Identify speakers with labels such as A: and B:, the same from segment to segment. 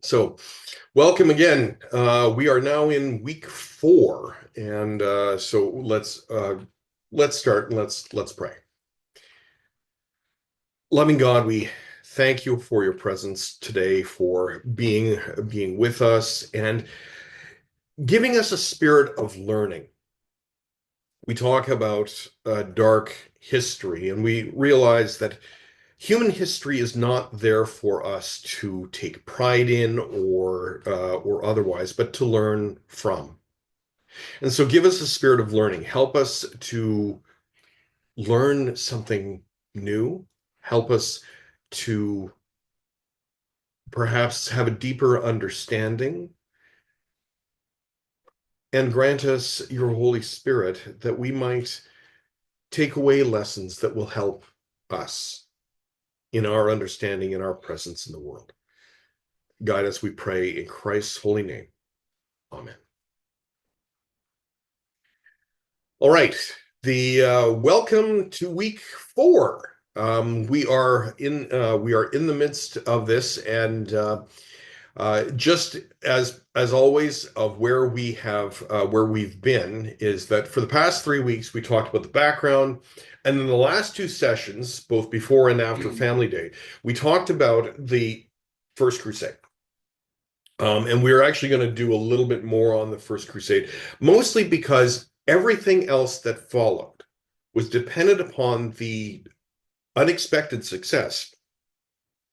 A: So, welcome again. We are now in week 4, and so let's start and let's pray. Loving God, we thank you for your presence today, for being with us and giving us a spirit of learning. We talk about dark history, and we realize that human history is not there for us to take pride in or otherwise, but to learn from. And so give us a spirit of learning. Help us to learn something new. Help us to perhaps have a deeper understanding and grant us your Holy Spirit that we might take away lessons that will help us in our understanding and our presence in the world. Guide us, we pray, in Christ's holy name. Amen. All right. The welcome to week 4. We are in the midst of this, and just as always, of where we've been is that for the past 3 weeks we talked about the background, and then the last two sessions, both before and after Family Day, we talked about the First Crusade. And we're actually going to do a little bit more on the First Crusade, mostly because everything else that followed was dependent upon the unexpected success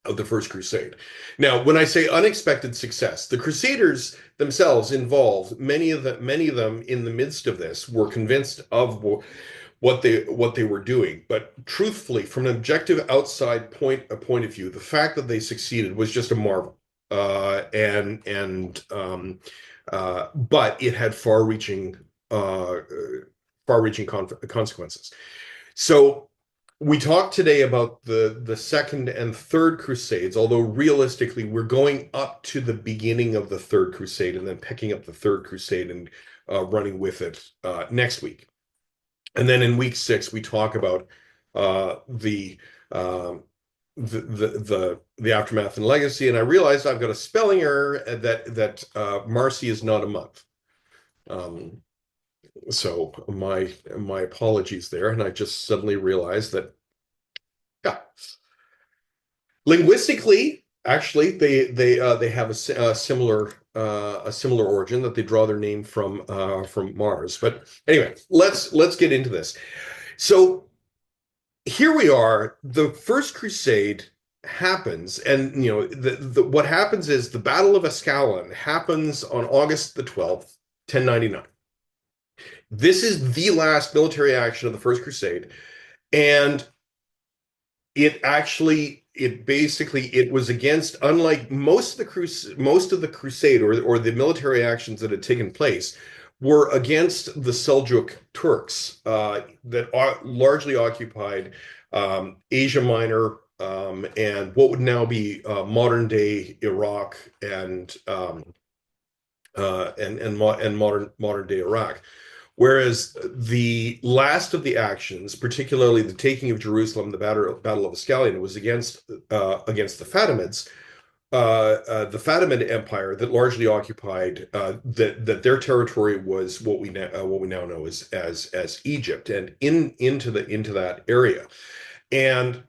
A: of the First Crusade. Now, when I say unexpected success, the Crusaders themselves involved, many of them in the midst of this were convinced of what they were doing. But truthfully, from an objective outside point of view, the fact that they succeeded was just a marvel. But it had uh, far-reaching consequences. So we talked today about the second and third crusades, although realistically we're going up to the beginning of the third crusade and then picking up the third crusade and running with it next week. And then in week 6 we talk about uh, the um, the aftermath and legacy. And I realized I've got a spelling error that Marcy is not a month. Um, so my apologies there. And I just suddenly realized that, yeah, linguistically, actually, they have a similar origin, that they draw their name from Mars. But anyway, let's get into this. So here we are. The First Crusade happens, and what happens is the Battle of Ascalon happens on August the 12th, 1099. This is the last military action of the First Crusade, and it was against, unlike most of the crusade, or the military actions that had taken place were against the Seljuk Turks, that largely occupied Asia Minor, and what would now be modern day Iraq and modern day Iraq. Whereas the last of the actions, particularly the taking of Jerusalem, the Battle of Ascalon, was against the Fatimid Empire, that largely occupied, that their territory was what we now know as Egypt, and into that area. And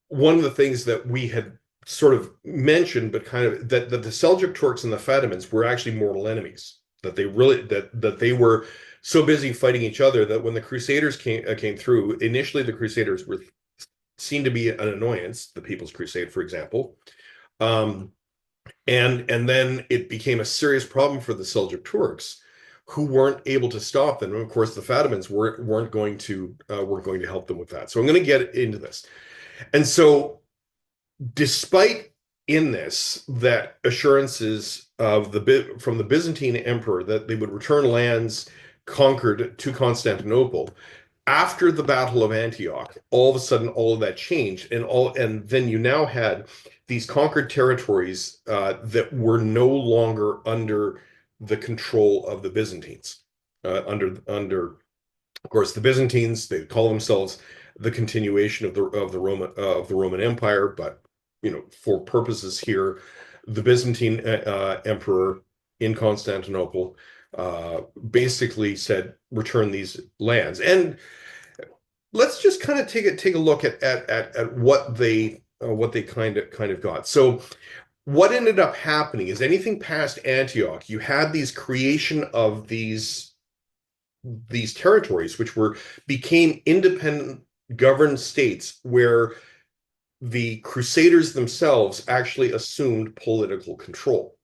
A: one of the things that we had sort of mentioned, but kind of, that the Seljuk Turks and the Fatimids were actually mortal enemies. That they were so busy fighting each other that when the Crusaders came through, initially the Crusaders were seen to be an annoyance, the People's Crusade, for example. Um, and then it became a serious problem for the Seljuk Turks, who weren't able to stop them. And of course, the Fatimids weren't going to help them with that. So I'm going to get into this. And so, despite in this that assurances from the Byzantine emperor that they would return lands conquered to Constantinople, after the Battle of Antioch, all of a sudden all of that changed, and then you now had these conquered territories that were no longer under the control of the Byzantines. Under Of course, the Byzantines, they call themselves the continuation of the Roman Empire, but for purposes here, the Byzantine emperor in Constantinople basically said, return these lands. And let's just kind of take a look at what they kind of got. So what ended up happening is anything past Antioch, you had these creation of these territories, which were became independent governed states where the Crusaders themselves actually assumed political control.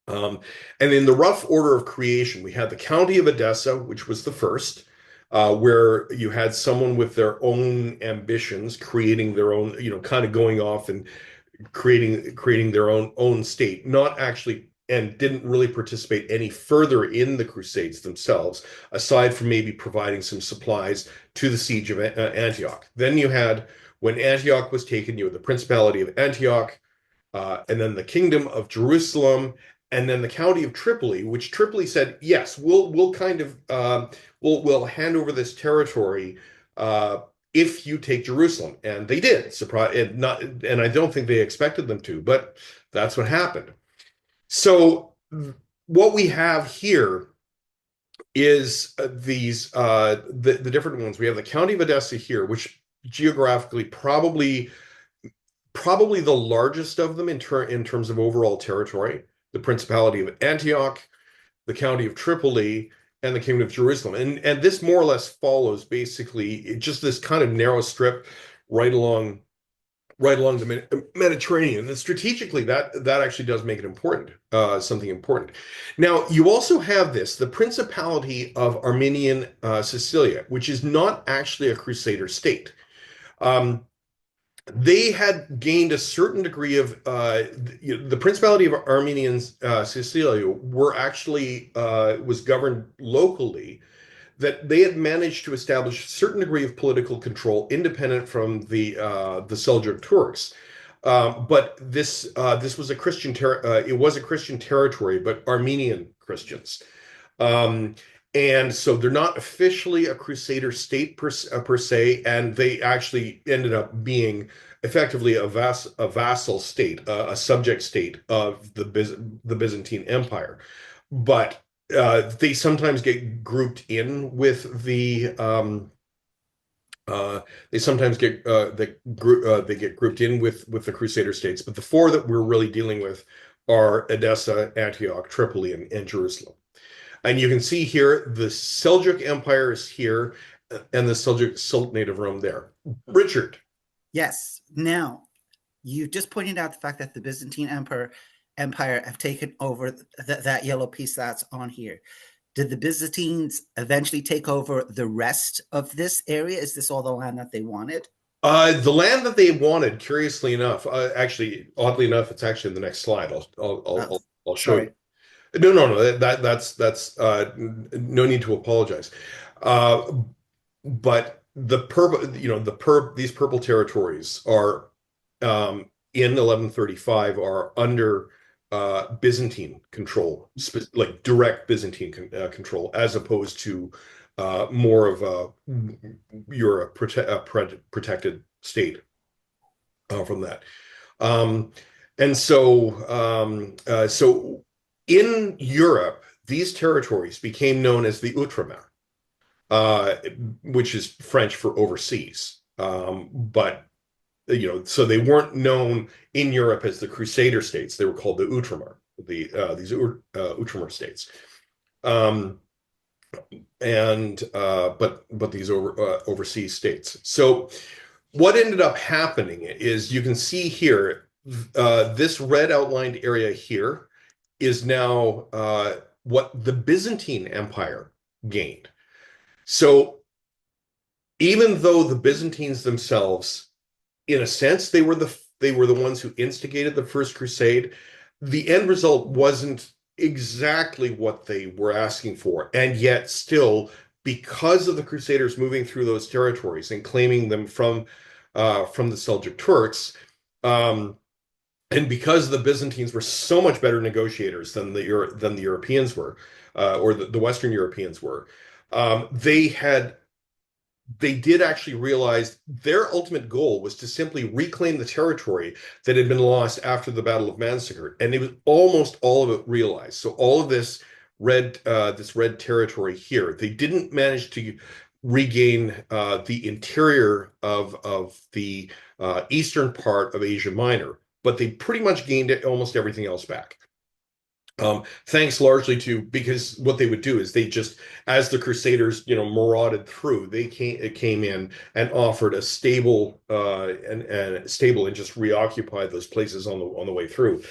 A: Um, and in the rough order of creation, we had the county of Edessa, which was the first, where you had someone with their own ambitions, creating their own, kind of going off and creating their own state, not actually and didn't really participate any further in the Crusades themselves, aside from maybe providing some supplies to the siege of Antioch. Then you had, when Antioch was taken, you had the Principality of Antioch, and then the Kingdom of Jerusalem, and then the County of Tripoli, which Tripoli said, yes, we'll kind of we'll hand over this territory if you take Jerusalem, and they did. Surprise, and I don't think they expected them to, but that's what happened. So what we have here is the different ones. We have the County of Edessa here, which geographically probably the largest of them in terms of overall territory, the Principality of Antioch, the County of Tripoli, and the Kingdom of Jerusalem. And this more or less follows basically just this kind of narrow strip right along the Mediterranean. And strategically, that actually does make it important, something important. Now, you also have the Principality of Armenian Sicilia, which is not actually a Crusader state. Um, they had gained a certain degree of the Principality of Armenian Sicilia were actually was governed locally, that they had managed to establish a certain degree of political control independent from the Seljuk Turks. But this was a it was a Christian territory, but Armenian Christians. Um, and so they're not officially a Crusader state per se, and they actually ended up being effectively a vassal state, a subject state of the Byzantine Empire. But they sometimes get grouped in with they sometimes get they get grouped in with the Crusader states. But the four that we're really dealing with are Edessa, Antioch, Tripoli, and Jerusalem. And you can see here the Seljuk Empire is here, and the Seljuk Sultanate of Rome there. Richard.
B: Yes. Now, you just pointed out the fact that the Byzantine Empire have taken over that yellow piece that's on here. Did the Byzantines eventually take over the rest of this area? Is this all the land that they wanted?
A: The land that they wanted, curiously enough, actually, oddly enough, it's actually in the next slide.
B: Oh,
A: I'll show you.
B: sorry.
A: No. That's no need to apologize. Uh, but these purple territories are in 1135 are under Byzantine control, like direct Byzantine control, as opposed to more of a you're a protected state from that. Um, and so in Europe, these territories became known as the Outremer, uh, which is French for overseas. But so they weren't known in Europe as the Crusader states. They were called the Outremer, these Outremer states. Um, and but these overseas states. So what ended up happening is you can see here, this red outlined area here is now what the Byzantine Empire gained. So even though the Byzantines themselves, in a sense, they were the ones who instigated the First Crusade, the end result wasn't exactly what they were asking for, and yet still, because of the Crusaders moving through those territories and claiming them from the Seljuk Turks, um, and because the Byzantines were so much better negotiators than the Europeans were, or the Western Europeans were, they had they did actually realize their ultimate goal was to simply reclaim the territory that had been lost after the Battle of Manzikert, and it was almost all of it realized. So all of this red territory here, they didn't manage to regain the interior of the eastern part of Asia Minor, but they pretty much gained almost everything else back. Thanks largely to because what they would do is they just, as the Crusaders, marauded through, it came in and offered a stable and just reoccupied those places on the way through.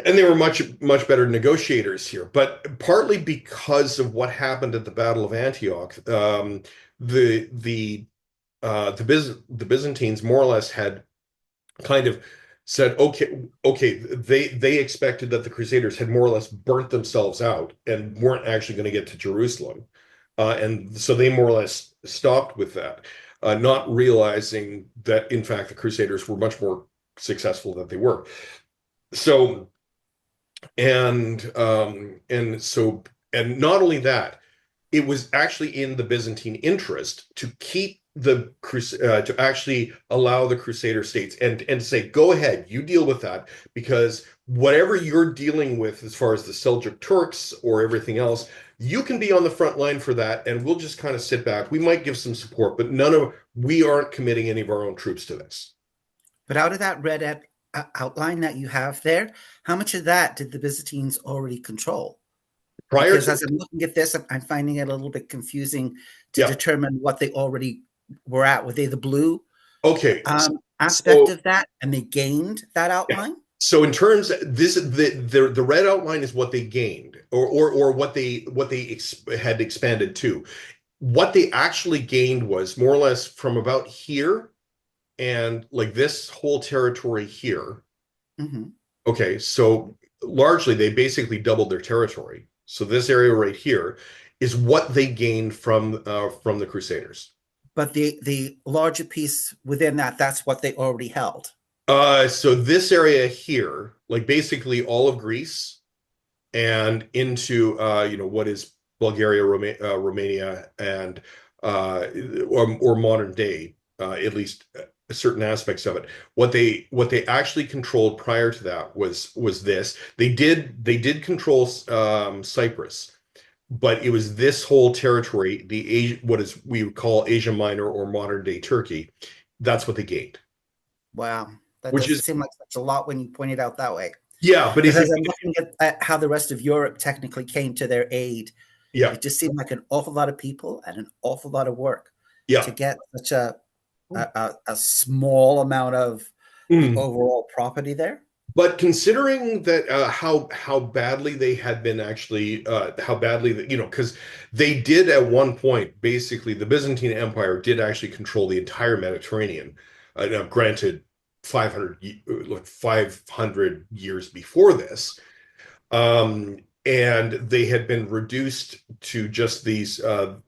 A: And they were much better negotiators here. But partly because of what happened at the Battle of Antioch, the the the Byzantines more or less had kind of said, okay, they expected that the Crusaders had more or less burnt themselves out and weren't actually going to get to Jerusalem, and so they more or less stopped with that, not realizing that in fact the Crusaders were much more successful than they were. So and not only that, it was actually in the Byzantine interest to keep to actually allow the Crusader states and say, go ahead, you deal with that, because whatever you're dealing with as far as the Seljuk Turks or everything else, you can be on the front line for that, and we'll just kind of sit back. We might give some support, but we aren't committing any of our own troops to this.
B: But out of that outline that you have there, how much of that did the Byzantines already control?
A: Prior
B: Because
A: to
B: as I'm looking at this, I'm finding it a little bit confusing to
A: Yeah,
B: determine what they already were at. Were they the blue
A: okay,
B: aspect
A: so
B: of that, and they gained that
A: yeah.
B: outline?
A: So in terms this the red outline is what they gained or what they had expanded to. What they actually gained was more or less from about here and like this whole territory here.
B: Mm-hmm.
A: Okay, so largely they basically doubled their territory. So this area right here is what they gained from the Crusaders.
B: But the larger piece within that, that's what they already held.
A: So this area here, like basically all of Greece and into what is Bulgaria, Romania, and uh, or modern day, at least certain aspects of it. What they actually controlled prior to that was this. They did control Cyprus, but it was this whole territory, the Asia, what is we would call Asia Minor or modern day Turkey. That's what they gained,
B: Wow, that
A: which
B: doesn't
A: is
B: seem like such a lot when you point it out that way.
A: yeah, but
B: Because
A: if
B: as
A: you
B: I'm looking at how the rest of Europe technically came to their aid,
A: yeah
B: it just seemed like an awful lot of people and an awful lot of work to
A: yeah.
B: get such a small amount of the
A: Mm.
B: overall property there.
A: But considering that how badly they had been actually how badly that because they did at one point basically the Byzantine Empire did actually control the entire Mediterranean. Now, granted, 500 years before this, and they had been reduced to just
B: That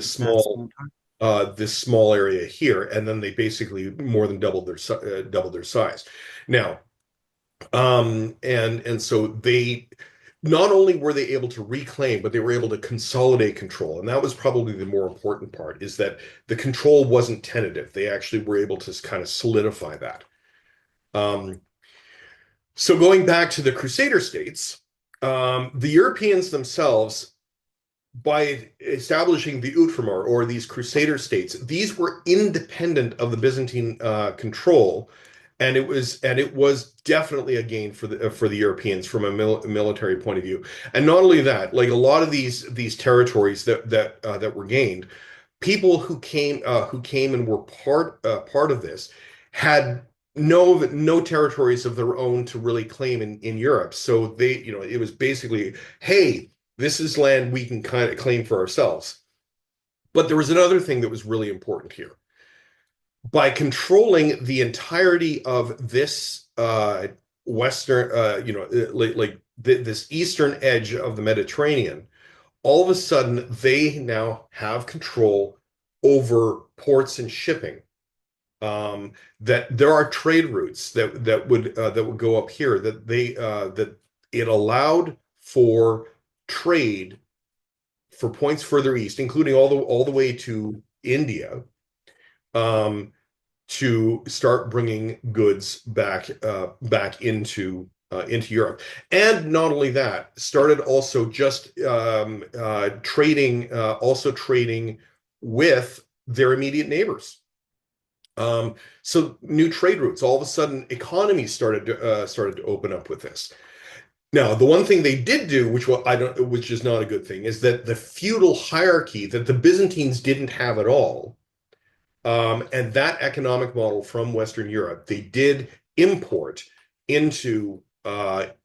B: small part.
A: this small area here, and then they basically more than doubled their size. Now. And so they not only were they able to reclaim, but they were able to consolidate control. And that was probably the more important part, is that the control wasn't tentative. They actually were able to kind of solidify that. Um, so going back to the Crusader states, the Europeans themselves, by establishing the Outremer or these Crusader states, these were independent of the Byzantine control, and it was definitely a gain for the Europeans from a military point of view. And not only that, like a lot of these territories that were gained, people who came and were part of this had no territories of their own to really claim in Europe. So it was basically, hey, this is land we can kind of claim for ourselves. But there was another thing that was really important here. By controlling the entirety of this western, this eastern edge of the Mediterranean, all of a sudden they now have control over ports and shipping. That there are trade routes that would go up here that it allowed for trade for points further east, including all the way to India, um, to start bringing goods back into Europe. And not only that, started also just trading with their immediate neighbors. So new trade routes. All of a sudden, economies started to open up with this. Now, the one thing they did do, which is not a good thing, is that the feudal hierarchy that the Byzantines didn't have at all, and that economic model from Western Europe, they did import into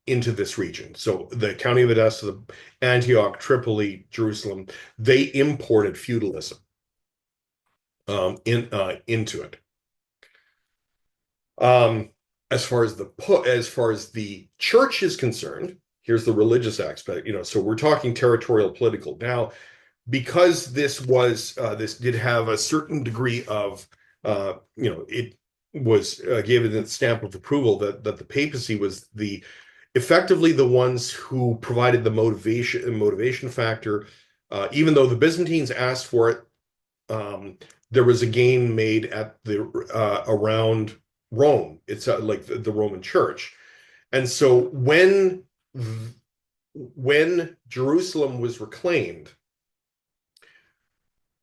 A: this region. So the County of Edessa, Antioch, Tripoli, Jerusalem, they imported feudalism into it. Um, as far as the church is concerned, here's the religious aspect. So we're talking territorial political now, because this did have a certain degree of it was gave it a stamp of approval that the papacy was the effectively the ones who provided the motivation factor. Even though the Byzantines asked for it, there was a gain made at the around Rome. It's like the Roman Church, and so when Jerusalem was reclaimed,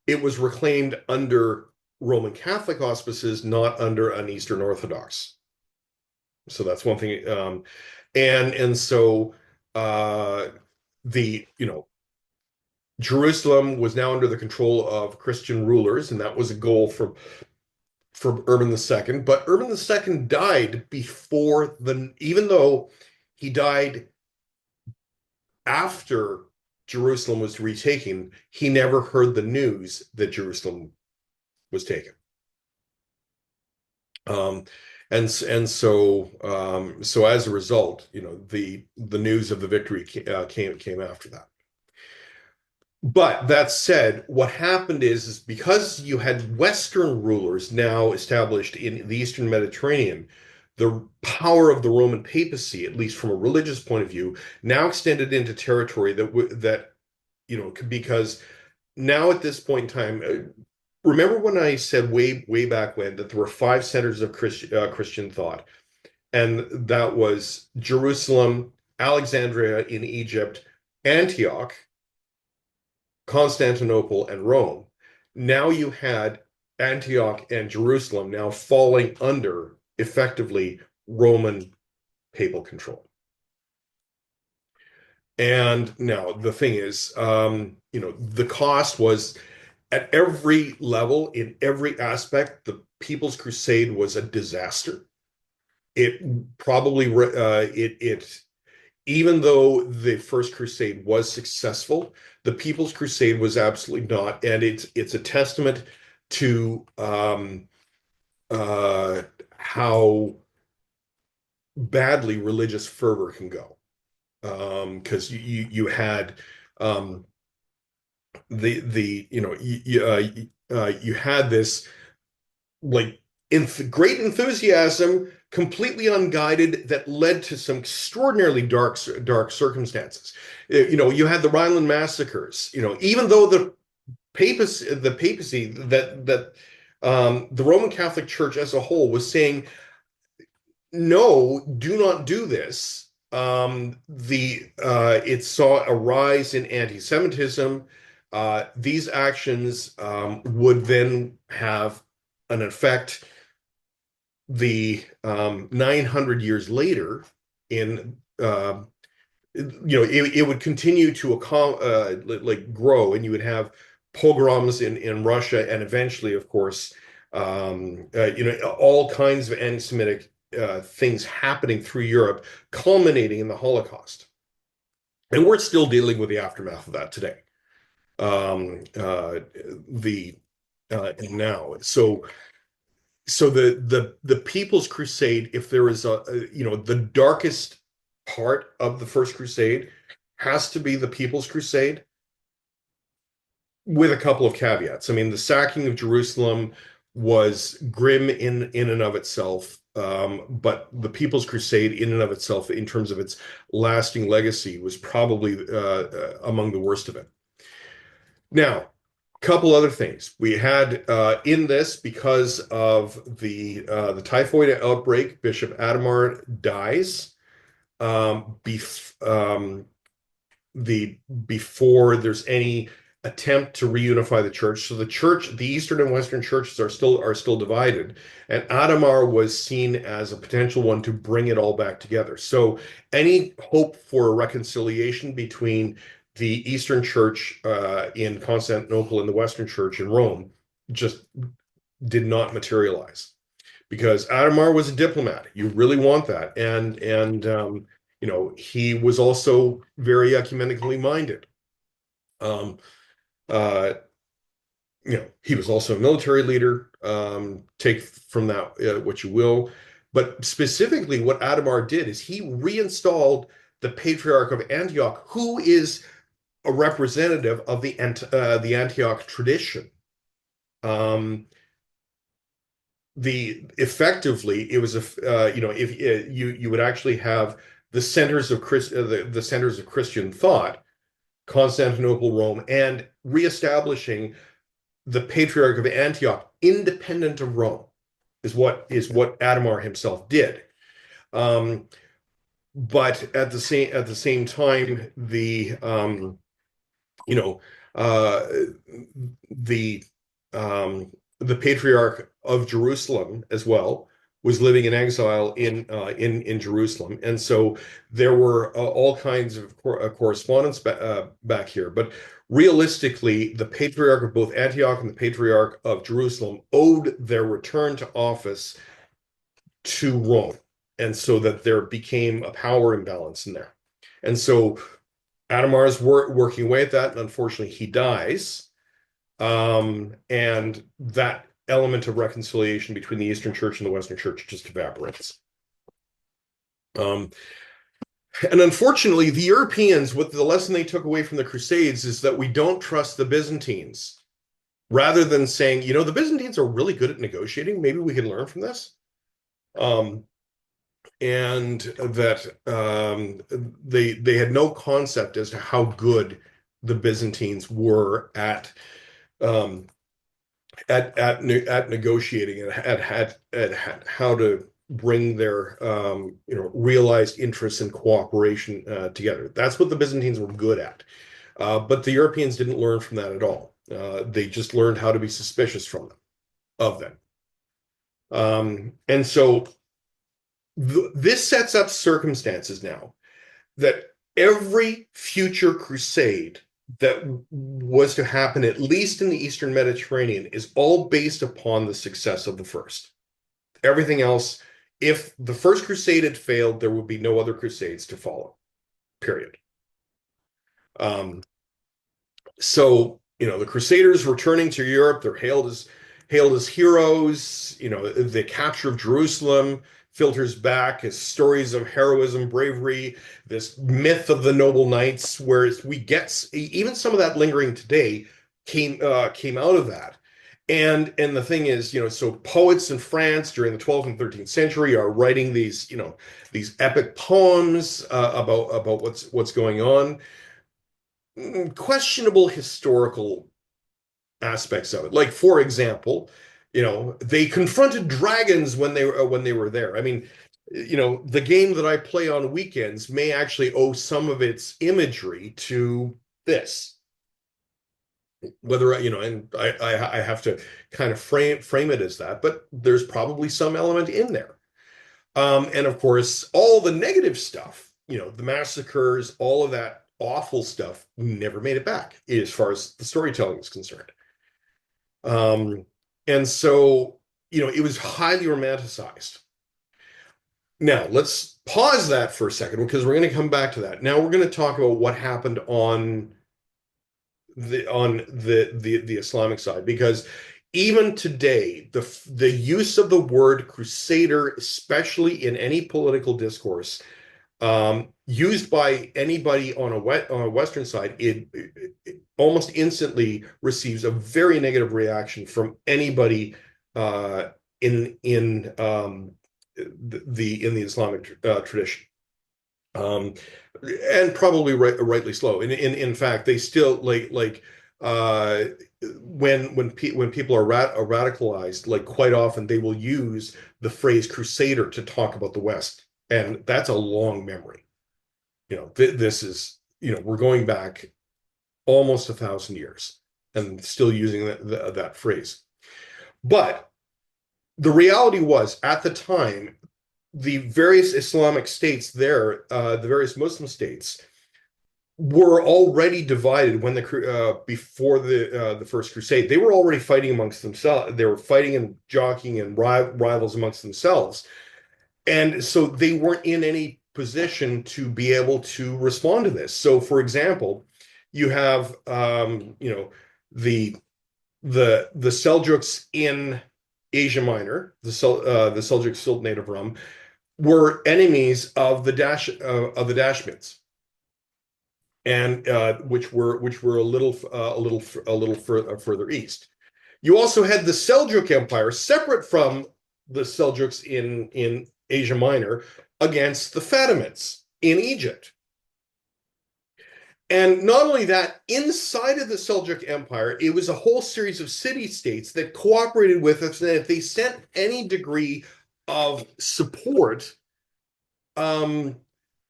A: it was reclaimed under Roman Catholic auspices, not under an Eastern Orthodox. So that's one thing. And so the Jerusalem was now under the control of Christian rulers, and that was a goal from Urban II. But Urban II died before even though he died after Jerusalem was retaken, he never heard the news that Jerusalem was taken. Um, so as a result, the news of the victory came after that. But that said, what happened is because you had Western rulers now established in the Eastern Mediterranean, the power of the Roman papacy, at least from a religious point of view, now extended into territory because now at this point in time, remember when I said way back when that there were five centers of Christian thought, and that was Jerusalem, Alexandria in Egypt, Antioch, Constantinople, and Rome. Now you had Antioch and Jerusalem now falling under effectively Roman papal control. And now the thing is, the cost was at every level, in every aspect. The People's Crusade was a disaster. It probably it even though the First Crusade was successful, the People's Crusade was absolutely not, and it's a testament to how badly religious fervor can go. Because you had um, you had this like great enthusiasm, completely unguided, that led to some extraordinarily dark circumstances. You had the Rhineland massacres. Even though the papacy that the Roman Catholic Church as a whole was saying, no, do not do this. It saw a rise in anti-Semitism. These actions would then have an effect the 900 years later in it would continue to like grow, and you would have pogroms in Russia, and eventually, of course, all kinds of anti-Semitic things happening through Europe, culminating in the Holocaust. And we're still dealing with the aftermath of that today. The and now, so the People's Crusade, if there is the darkest part of the First Crusade, has to be the People's Crusade, with a couple of caveats. I mean, the sacking of Jerusalem was grim in and of itself, but the People's Crusade, in and of itself, in terms of its lasting legacy, was probably among the worst of it. Now, Couple other things. We had in this, because of the typhoid outbreak, Bishop Adamar dies. Bef the Before there's any attempt to reunify the church. So the church, the Eastern and Western churches are still divided, and Adamar was seen as a potential one to bring it all back together. So any hope for a reconciliation between the Eastern Church in Constantinople and the Western Church in Rome just did not materialize, because Adamar was a diplomat. You really want that, and he was also very ecumenically minded. Um, uh, he was also a military leader. Take from that what you will, but specifically, what Adamar did is he reinstalled the Patriarch of Antioch, who is a representative of the Antioch tradition. Um, the Effectively, it was a if you would actually have the centers of the centers of Christian thought, Constantinople, Rome, and reestablishing the Patriarch of Antioch independent of Rome is what Adamar himself did. Um, but at the same time, you know, uh, the the Patriarch of Jerusalem as well was living in exile in Jerusalem, and so there were all kinds of correspondence back here. But realistically, the Patriarch of both Antioch and the Patriarch of Jerusalem owed their return to office to Rome, and so that there became a power imbalance in there. And so Adamar is working away at that, and unfortunately, he dies. And that element of reconciliation between the Eastern Church and the Western Church just evaporates. Um, and unfortunately, the Europeans, what the lesson they took away from the Crusades is that we don't trust the Byzantines. Rather than saying, the Byzantines are really good at negotiating, maybe we can learn from this. Um, and that they had no concept as to how good the Byzantines were um, at negotiating, and at how to bring their realized interests and cooperation together. That's what the Byzantines were good at, but the Europeans didn't learn from that at all. They just learned how to be suspicious of them, and so this sets up circumstances now that every future crusade that was to happen, at least in the Eastern Mediterranean, is all based upon the success of the first. Everything else, if the first crusade had failed, there would be no other crusades to follow, period. Um, so the Crusaders returning to Europe, they're hailed as heroes. The capture of Jerusalem filters back as stories of heroism, bravery, this myth of the noble knights, whereas we get even some of that lingering today came out of that. And the thing is, so poets in France during the 12th and 13th century are writing these epic poems about what's going on. Questionable historical aspects of it. Like, for example, they confronted dragons when they were there. I mean, the game that I play on weekends may actually owe some of its imagery to this. Whether and I have to kind of frame it as that, but there's probably some element in there. And of course, all the negative stuff, the massacres, all of that awful stuff never made it back as far as the storytelling is concerned. Um, and so, it was highly romanticized. Now, let's pause that for a second because we're going to come back to that. Now we're going to talk about what happened on the Islamic side, because even today, the use of the word crusader, especially in any political discourse, used by anybody on a Western side, it almost instantly receives a very negative reaction from anybody in the Islamic tradition. Um, and probably rightly so. In fact, they still like when people are radicalized, like quite often they will use the phrase crusader to talk about the West, and that's a long memory. This is, we're going back almost 1,000 years and still using that phrase. But the reality was, at the time, the various Islamic states there, the various Muslim states, were already divided when before the First Crusade. They were already fighting amongst themselves. They were fighting and jockeying and rivals amongst themselves, and so they weren't in any position to be able to respond to this. So, for example, you have the the Seljuks in Asia Minor, the Seljuk Sultanate of Rum, were enemies of the Dashmids, and which were a little further east. You also had the Seljuk Empire, separate from the Seljuks in Asia Minor, against the Fatimids in Egypt. And not only that, inside of the Seljuk Empire, it was a whole series of city-states that cooperated with us, and if they sent any degree of support, um,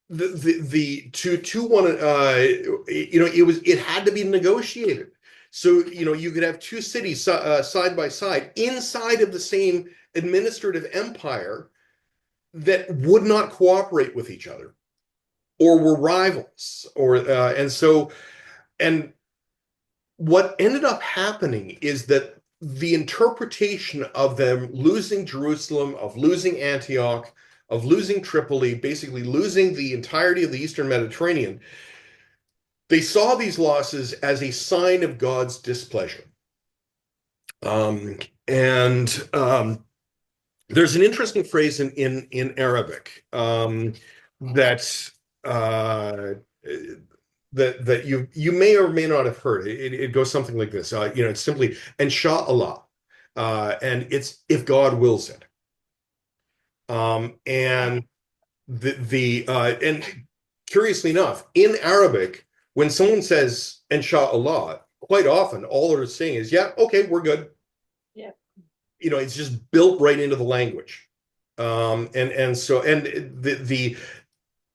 A: the to one, it had to be negotiated. So you could have two cities side by side inside of the same administrative empire that would not cooperate with each other, or were rivals, or and what ended up happening is that the interpretation of them losing Jerusalem, of losing Antioch, of losing Tripoli, basically losing the entirety of the Eastern Mediterranean, they saw these losses as a sign of God's displeasure. And there's an interesting phrase in Arabic, that uh, that you may or may not have heard. It goes something like this. It's simply "Inshallah," and it's "if God wills it." And and curiously enough, in Arabic, when someone says "Inshallah," quite often all they're saying is, "Yeah, okay, we're good."
C: Yeah.
A: It's just built right into the language. And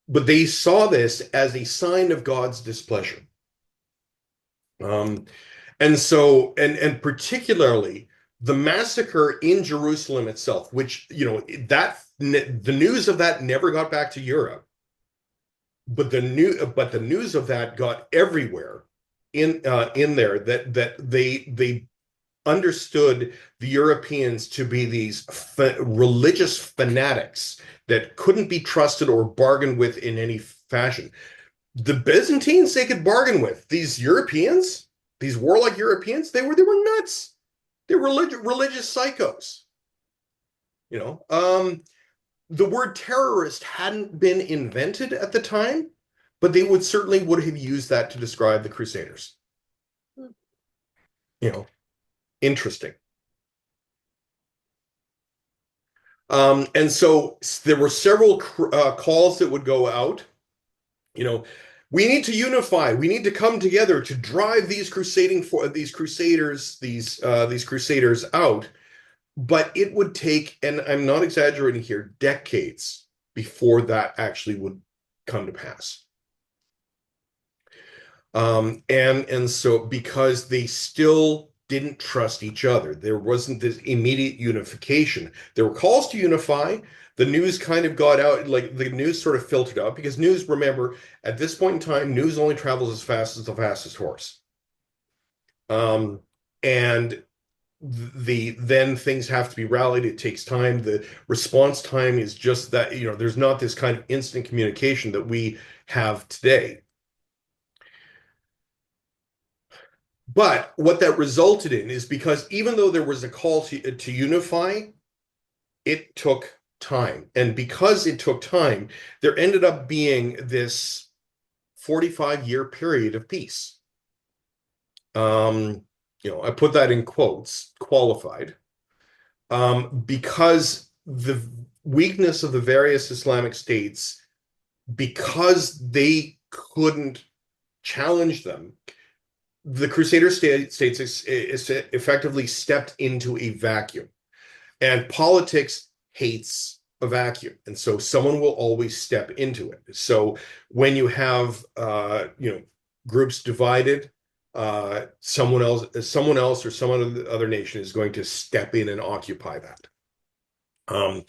A: but they saw this as a sign of God's displeasure. Um, and particularly the massacre in Jerusalem itself, which, the news of that never got back to Europe, but the news of that got everywhere in there, that they understood the Europeans to be these religious fanatics that couldn't be trusted or bargained with in any fashion. The Byzantines they could bargain with. These Europeans, these warlike Europeans, they were nuts. They were religious psychos. The word terrorist hadn't been invented at the time, but they would have used that to describe the Crusaders. Interesting. And so there were several calls that would go out. We need to unify. We need to come together to drive these crusaders out. But it would take, and I'm not exaggerating here, decades before that actually would come to pass. And so because they still didn't trust each other, there wasn't this immediate unification. There were calls to unify. The news kind of got out, like the news sort of filtered out, because news, remember, at this point in time, news only travels as fast as the fastest horse. And then things have to be rallied. It takes time. The response time is just that, there's not this kind of instant communication that we have today. But what that resulted in is, because even though there was a call to unify, it took time. And because it took time, there ended up being this 45-year period of peace. I put that in quotes, qualified, because the weakness of the various Islamic states, because they couldn't challenge them, the Crusader states effectively stepped into a vacuum, and politics hates a vacuum, and so someone will always step into it. So when you have groups divided, someone else or some other nation is going to step in and occupy that. Um,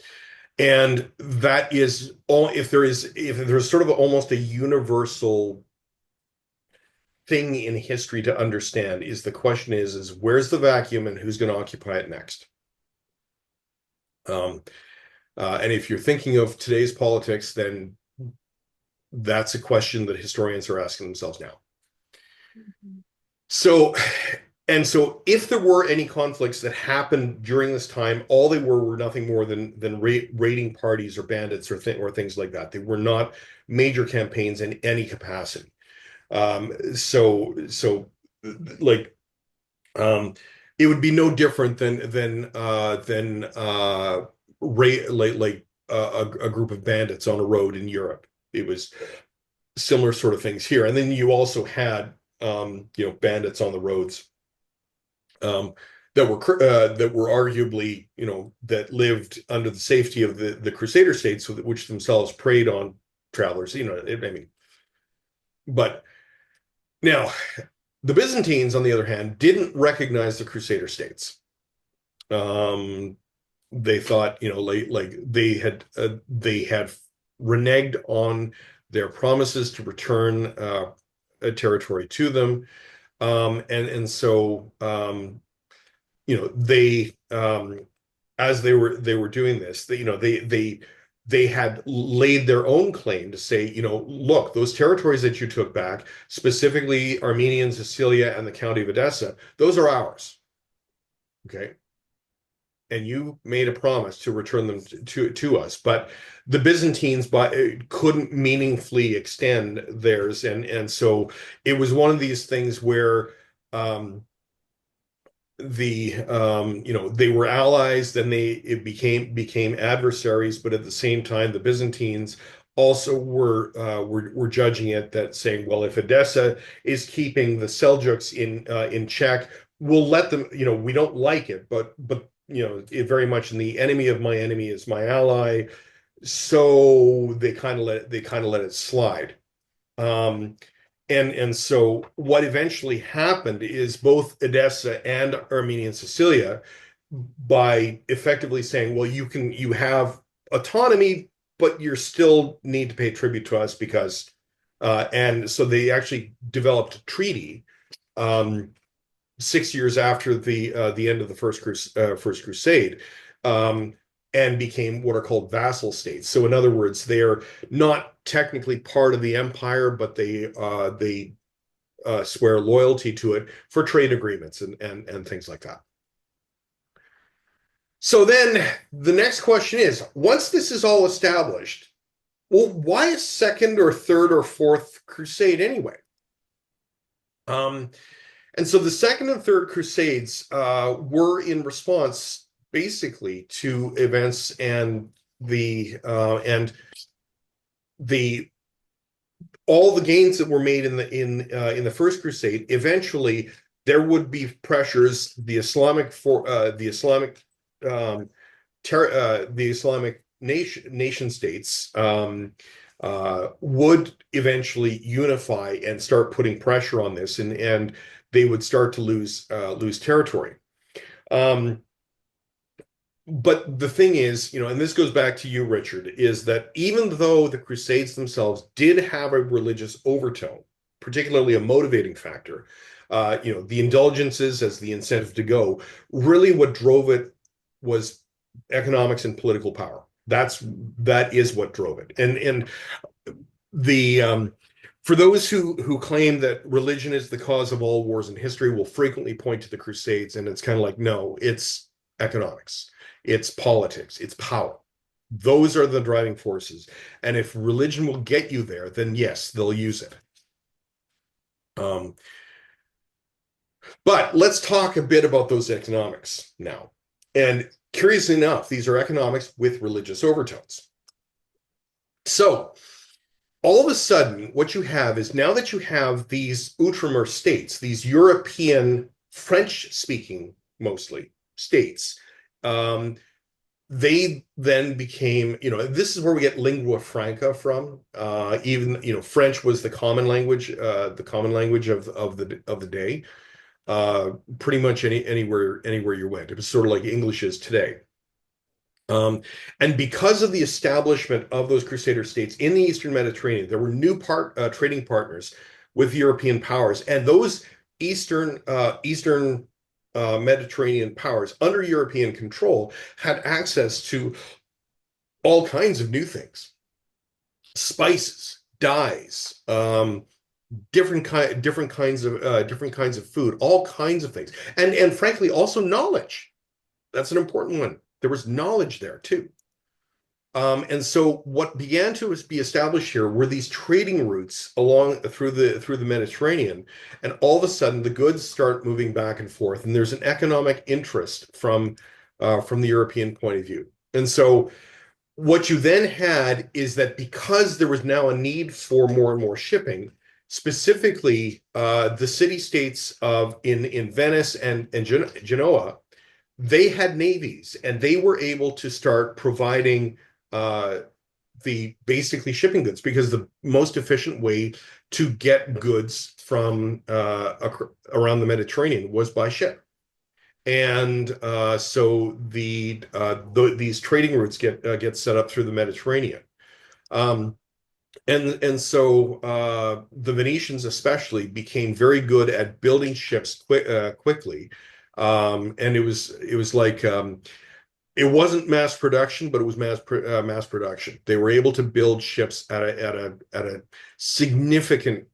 A: and that is all. If there's sort of almost a universal thing in history to understand, is the question is where's the vacuum and who's going to occupy it next? Um, and if you're thinking of today's politics, then that's a question that historians are asking themselves now. So, and so if there were any conflicts that happened during this time, all they were nothing more than raiding parties or bandits or things like that. They were not major campaigns in any capacity. So like um, it would be no different than a group of bandits on a road in Europe. It was similar sort of things here, and then you also had bandits on the roads um, that were arguably that lived under the safety of the Crusader states, which themselves preyed on travelers. I mean, but now the Byzantines, on the other hand, didn't recognize the Crusader states. Um, they thought, like they had reneged on their promises to return a territory to them, and so they as they were doing this, they had laid their own claim to say, look, those territories that you took back, specifically Armenian Sicilia and the county of Edessa, those are ours. Okay. And you made a promise to return them to us, but the Byzantines couldn't meaningfully extend theirs, and so it was one of these things where um, they were allies, then it became adversaries, but at the same time the Byzantines also were judging it, that saying, well, if Edessa is keeping the Seljuks in check, we'll let them. We don't like it, but it very much in the enemy of my enemy is my ally. So they kind of let it slide. Um, and so what eventually happened is both Edessa and Armenian Sicilia, by effectively saying, well, you have autonomy, but you still need to pay tribute to us because and so they actually developed a treaty 6 years after the end of the First Crusade, um, and became what are called vassal states. So in other words, they're not technically part of the empire, but they swear loyalty to it for trade agreements and things like that. So then the next question is, once this is all established, well, why a second or third or fourth crusade anyway? And so the second and third crusades were in response basically to events and the all the gains that were made in the first crusade. Eventually there would be pressures. Um, the Islamic nation states would eventually unify and start putting pressure on this, and they would start to lose territory. Um, but the thing is, and this goes back to you, Richard, is that even though the Crusades themselves did have a religious overtone, particularly a motivating factor, the indulgences as the incentive to go, really what drove it was economics and political power. That is what drove it. And the for those who claim that religion is the cause of all wars in history, will frequently point to the Crusades, and it's kind of like, no, it's economics, it's politics, it's power. Those are the driving forces. And if religion will get you there, then yes, they'll use it. Um, but let's talk a bit about those economics now. And curiously enough, these are economics with religious overtones. So all of a sudden, what you have is now that you have these Outremer states, these European French-speaking mostly states, um, they then became, this is where we get lingua franca from. Even, French was the common language of the day. Pretty much anywhere you went. It was sort of like English is today. Um, and because of the establishment of those Crusader states in the Eastern Mediterranean, there were new trading partners with European powers, and those Eastern Mediterranean powers under European control had access to all kinds of new things, spices, dyes, different kinds of food, all kinds of things, and frankly also knowledge. That's an important one. There was knowledge there too. And so what began to be established here were these trading routes along through the Mediterranean, and all of a sudden the goods start moving back and forth, and there's an economic interest from the European point of view. And so what you then had is that because there was now a need for more and more shipping, specifically the city-states of in Venice and Genoa, they had navies and they were able to start providing uh, the basically shipping goods because the most efficient way to get goods from around the Mediterranean was by ship. And so these trading routes get set up through the Mediterranean. Um, and so the Venetians especially became very good at building ships quickly. And it was like it wasn't mass production, but it was mass production. They were able to build ships at a significant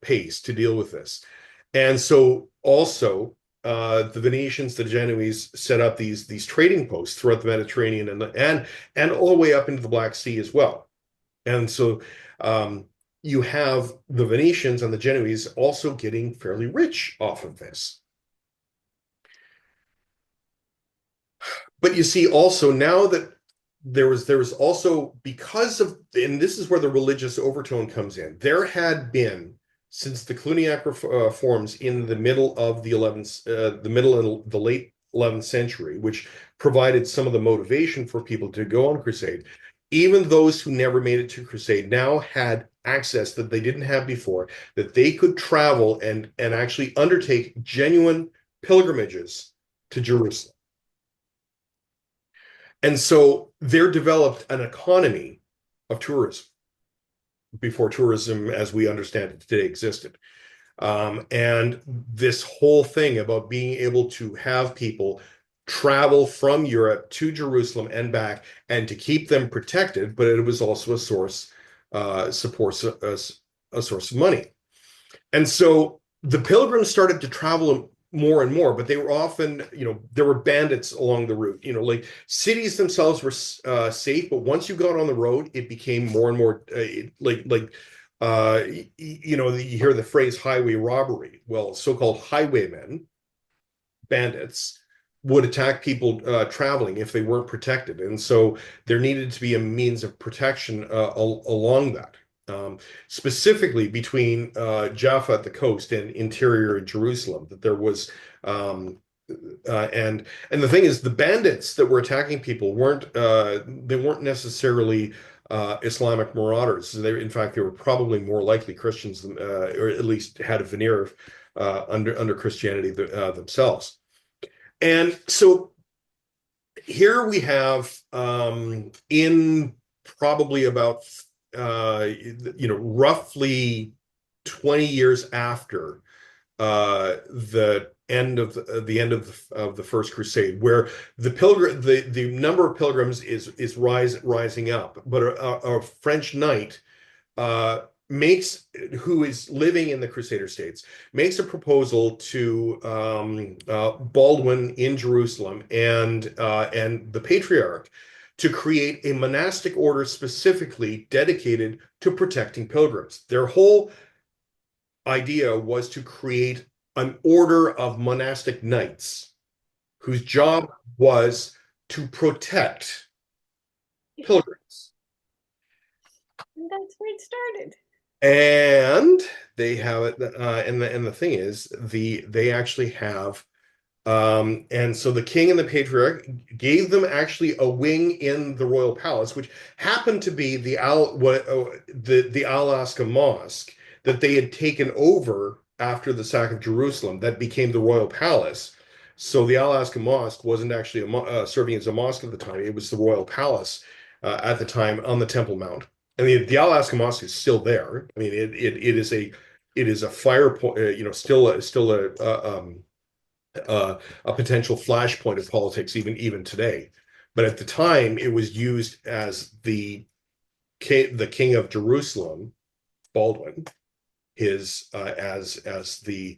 A: pace to deal with this. And so also the Venetians, the Genoese set up these trading posts throughout the Mediterranean and all the way up into the Black Sea as well. And so you have the Venetians and the Genoese also getting fairly rich off of this. But you see also now that there was also because of, and this is where the religious overtone comes in. There had been since the Cluniac reforms in the middle of the middle and the late 11th century, which provided some of the motivation for people to go on crusade. Even those who never made it to crusade now had access that they didn't have before, that they could travel and actually undertake genuine pilgrimages to Jerusalem. And so there developed an economy of tourism before tourism as we understand it today existed. And this whole thing about being able to have people travel from Europe to Jerusalem and back and to keep them protected, but it was also supports a source of money. And so the pilgrims started to travel more and more, but they were often, there were bandits along the route. Like cities themselves were safe, but once you got on the road, it became more and more you hear the phrase highway robbery. Well, so-called highwaymen, bandits, would attack people traveling if they weren't protected, and so there needed to be a means of protection along that. Specifically between Jaffa at the coast and interior Jerusalem, that there was and the thing is, the bandits that were attacking people weren't necessarily Islamic marauders. In fact, they were probably more likely Christians, or at least had a veneer of under Christianity themselves. And so here we have in probably about roughly 20 years after the end of the First Crusade, where the number of pilgrims is rising up, but a French knight uh, makes who is living in the Crusader states makes a proposal to Baldwin in Jerusalem and the Patriarch to create a monastic order specifically dedicated to protecting pilgrims. Their whole idea was to create an order of monastic knights whose job was to protect pilgrims.
C: And that's where it started.
A: And they have it, and the thing is, they actually have, and so the king and the patriarch gave them actually a wing in the royal palace, which happened to be the Al-Aqsa Mosque that they had taken over after the sack of Jerusalem. That became the royal palace. So the Al-Aqsa Mosque wasn't actually serving as a mosque at the time; it was the royal palace at the time on the Temple Mount. And the Al-Aqsa Mosque is still there. I mean, it is a fire point, still a potential flashpoint of politics even today. But at the time, it was used as the king of Jerusalem, Baldwin, his as the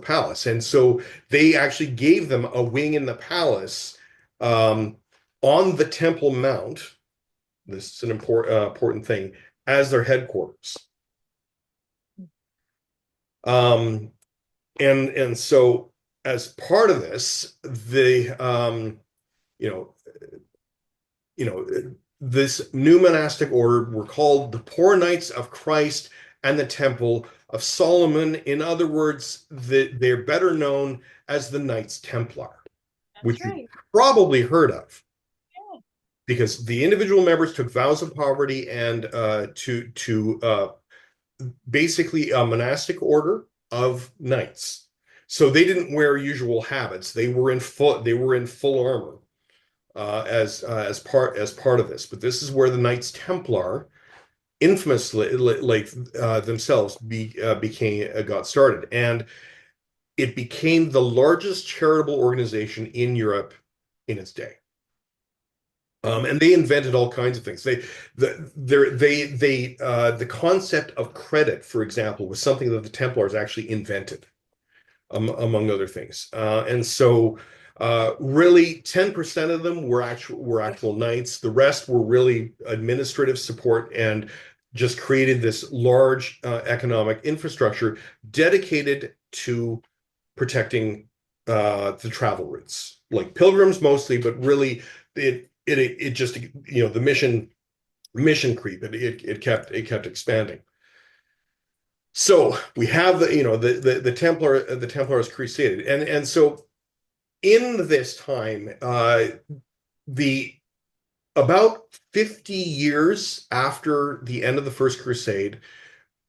A: palace, and so they actually gave them a wing in the palace um, on the Temple Mount. This is an important thing as their headquarters. Um, and so as part of this, you know, you know, this new monastic order were called the Poor Knights of Christ and the Temple of Solomon. In other words, they're better known as the Knights Templar,
C: That's
A: which you've
C: right.
A: probably heard of,
C: Yeah.
A: because the individual members took vows of poverty and to basically a monastic order of knights. So they didn't wear usual habits. They were in full armor as part of this. But this is where the Knights Templar infamously themselves became got started, and it became the largest charitable organization in Europe in its day. And they invented all kinds of things. The concept of credit, for example, was something that the Templars actually invented, among other things. And so, really, 10% of them were actual knights. The rest were really administrative support and just created this large economic infrastructure dedicated to protecting the travel routes, like pilgrims mostly, but really it just the mission creep. It kept expanding. So we have the Templars crusaded, and so in this time, the about 50 years after the end of the First Crusade,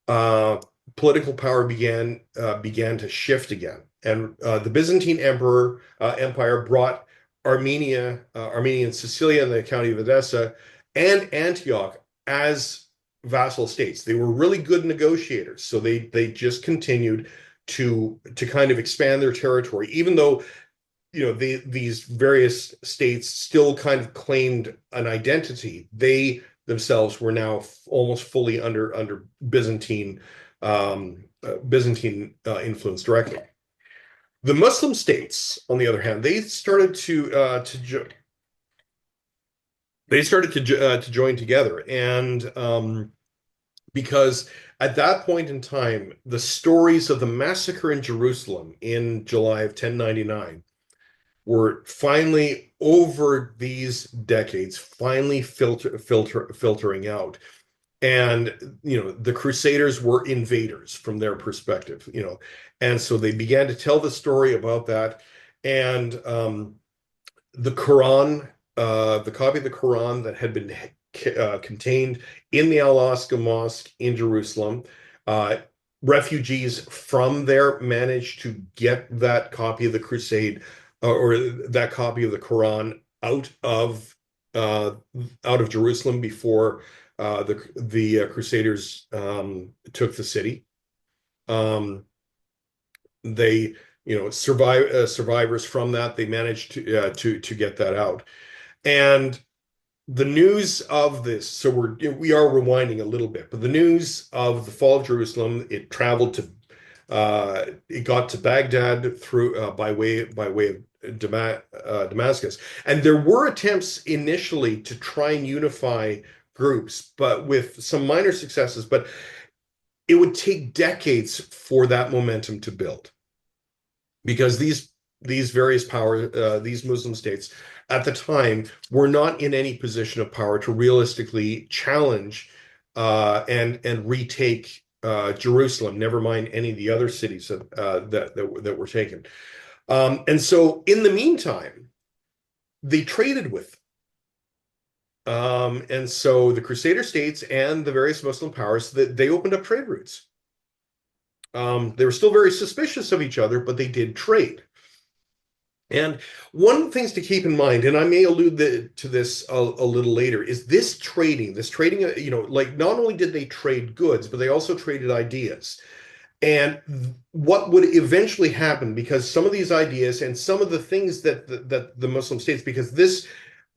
A: uh, political power began to shift again, and the Byzantine Empire brought Armenia and Sicilia and the county of Edessa and Antioch as vassal states. They were really good negotiators, so they just continued to kind of expand their territory, even though these various states still kind of claimed an identity. They themselves were now almost fully under influence directly. The Muslim states, on the other hand, they started to join together, and because at that point in time, the stories of the massacre in Jerusalem in July of 1099 were finally, over these decades, finally filtering out. And the Crusaders were invaders from their perspective, and so they began to tell the story about that. And the Quran, the copy of the Quran that had been contained in the Al-Aqsa Mosque in Jerusalem, uh, refugees from there managed to get that copy of the Crusade, or that copy of the Quran uh, out of Jerusalem before the Crusaders took the city. Um, they, survivors from that, they managed to get that out. And the news of this, so we are rewinding a little bit, but the news of the fall of Jerusalem, it got to Baghdad through by way of Damascus. And there were attempts initially to try and unify groups, but with some minor successes. But it would take decades for that momentum to build, because these various these Muslim states at the time were not in any position of power to realistically challenge and retake Jerusalem. Never mind any of the other cities that were taken. And so, in the meantime, they traded with them. And so the Crusader states and the various Muslim powers that they opened up trade routes. They were still very suspicious of each other, but they did trade. And one of the things to keep in mind, and I may allude to this a little later, is this trading, like not only did they trade goods, but they also traded ideas. And what would eventually happen, because some of these ideas and some of the things that the Muslim states, because this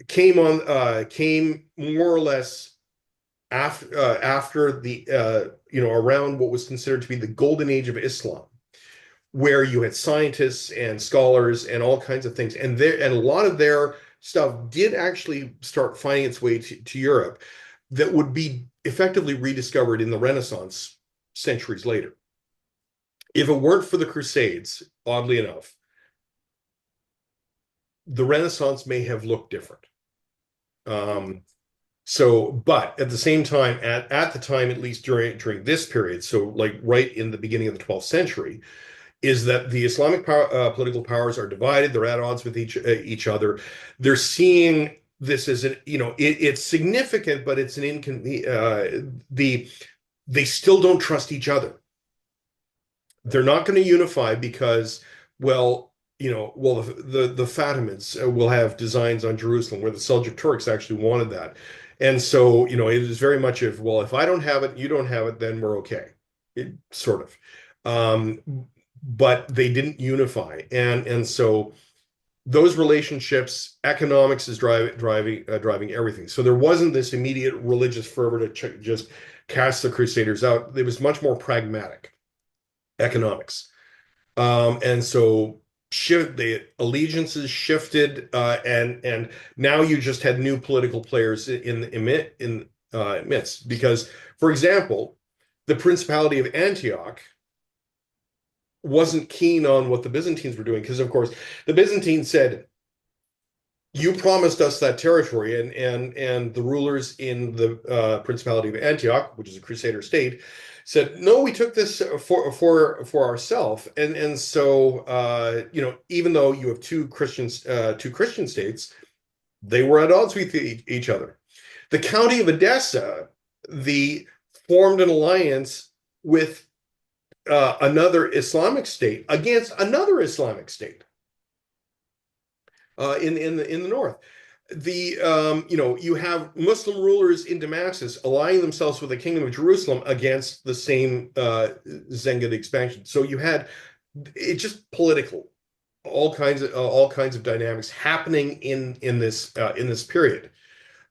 A: came more or less after the around what was considered to be the golden age of Islam, where you had scientists and scholars and all kinds of things, and a lot of their stuff did actually start finding its way to Europe, that would be effectively rediscovered in the Renaissance centuries later. If it weren't for the Crusades, oddly enough, the Renaissance may have looked different. But at the same time, at the time, at least during this period, so like right in the beginning of the 12th century, is that the Islamic political powers are divided. They're at odds with each other. They're seeing this as it's significant, but it's an inconvenience. They still don't trust each other. They're not going to unify because, the Fatimids will have designs on Jerusalem, where the Seljuk Turks actually wanted that. And so, it is very much of, well, if I don't have it, you don't have it, then we're okay. Sort of. But they didn't unify. And so those relationships, economics is driving everything. So there wasn't this immediate religious fervor to just cast the Crusaders out. It was much more pragmatic economics. And so the allegiances shifted, and now you just had new political players in midst. Because, for example, the Principality of Antioch wasn't keen on what the Byzantines were doing, because, of course, the Byzantines said, you promised us that territory, and the rulers in the Principality of Antioch, which is a Crusader state, said, no, we took this for ourselves. And so even though you have two Christian states, they were at odds with each other. The County of Edessa, formed an alliance with another Islamic state against another Islamic state in the north. You have Muslim rulers in Damascus allying themselves with the Kingdom of Jerusalem against the same Zengid expansion. So you had just political, all kinds of dynamics happening in this period.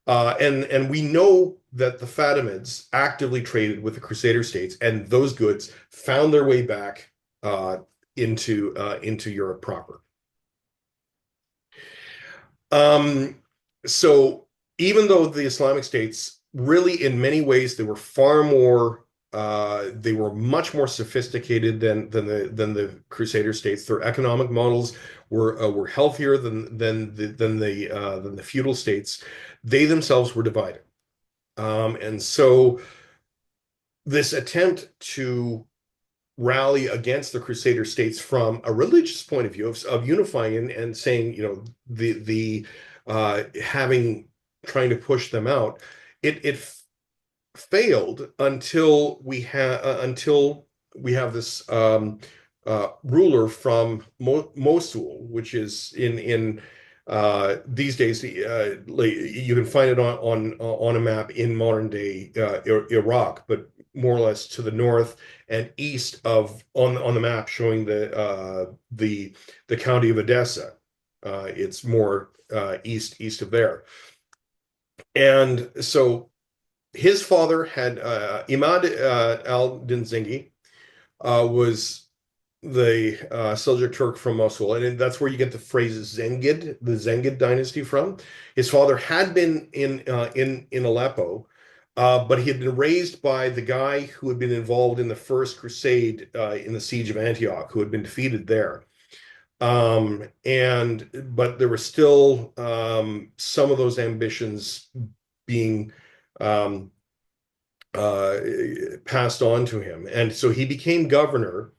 A: And we know that the Fatimids actively traded with the Crusader states, and those goods found their way back into Europe proper. So even though the Islamic states really, in many ways, they were much more sophisticated than the Crusader states. Their economic models were healthier than the feudal states. They themselves were divided, and so this attempt to rally against the Crusader states from a religious point of view of unifying and saying, the trying to push them out, it failed until we have this ruler from Mosul, which is in these days, you can find it on a map in modern day Iraq, but more or less to the north and east on the map showing the county of Edessa. It's more east of there. And so his father had Imad al-Din Zengi was the Seljuk Turk from Mosul, and that's where you get the phrase Zengid, the Zengid dynasty from. His father had been in Aleppo, but he had been raised by the guy who had been involved in the First Crusade in the Siege of Antioch, who had been defeated there. But there were still some of those ambitions being uh, passed on to him, and so he became governor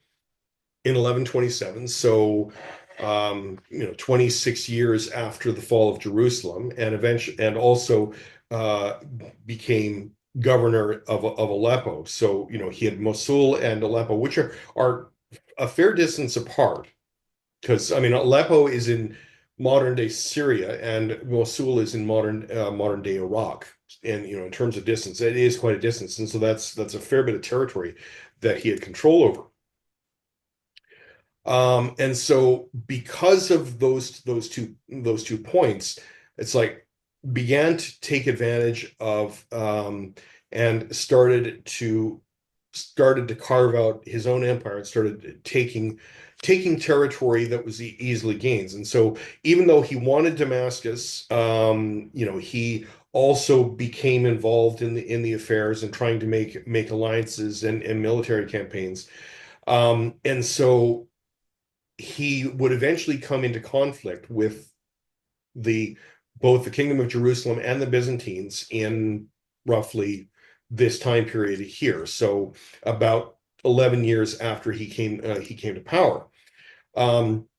A: in 1127. So 26 years after the fall of Jerusalem, and eventually, and also uh, became governor of Aleppo. So he had Mosul and Aleppo, which are a fair distance apart, because I mean Aleppo is in modern day Syria and Mosul is in modern day Iraq. And in terms of distance, it is quite a distance, and so that's a fair bit of territory that he had control over. And so because of those two points, it's like began to take advantage of and started to carve out his own empire and started taking territory that was easily gains. And so even though he wanted Damascus, he also became involved in the affairs and trying to make alliances and military campaigns. And so he would eventually come into conflict with the both the Kingdom of Jerusalem and the Byzantines in roughly this time period here. So about 11 years after he came to power. Um,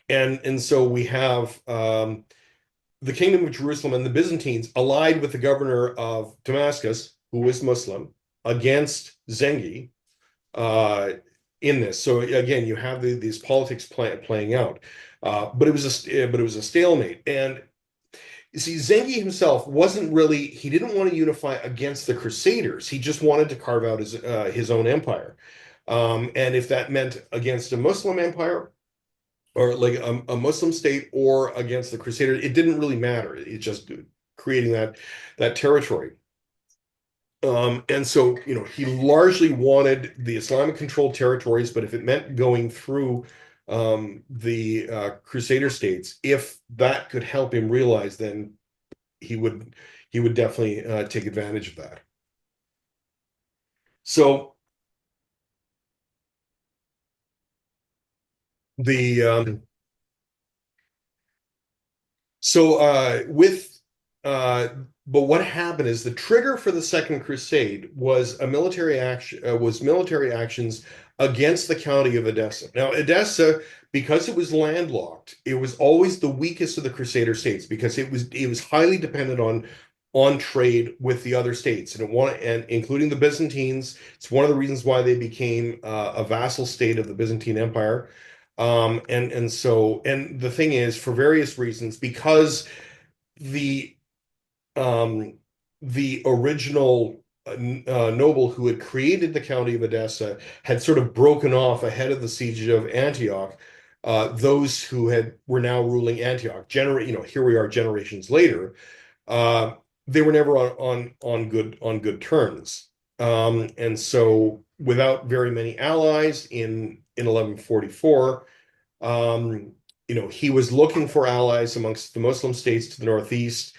A: and so we have the Kingdom of Jerusalem and the Byzantines allied with the governor of Damascus, who was Muslim, against Zengi, uh, in this. So again, you have these politics playing out, but it was a stalemate. And you see, Zengi himself wasn't really he didn't want to unify against the Crusaders. He just wanted to carve out his own empire, and if that meant against a Muslim empire or like a Muslim state or against the Crusaders, it didn't really matter. It's just creating that territory. And so, he largely wanted the Islamic controlled territories, but if it meant going through the Crusader states, if that could help him realize, then he would he would definitely take advantage of that. So the So with but what happened is the trigger for the Second Crusade was a military action was military actions against the county of Edessa. Now, Edessa, because it was landlocked, it was always the weakest of the Crusader states because it was highly dependent on trade with the other states and including the Byzantines. It's one of the reasons why they became a vassal state of the Byzantine Empire. And the thing is, for various reasons, because the um, the original noble who had created the county of Edessa had sort of broken off ahead of the siege of Antioch. Those who were now ruling Antioch, here we are generations later. Uh, they were never on good terms, and so without very many allies in 1144. Um, he was looking for allies amongst the Muslim states to the northeast,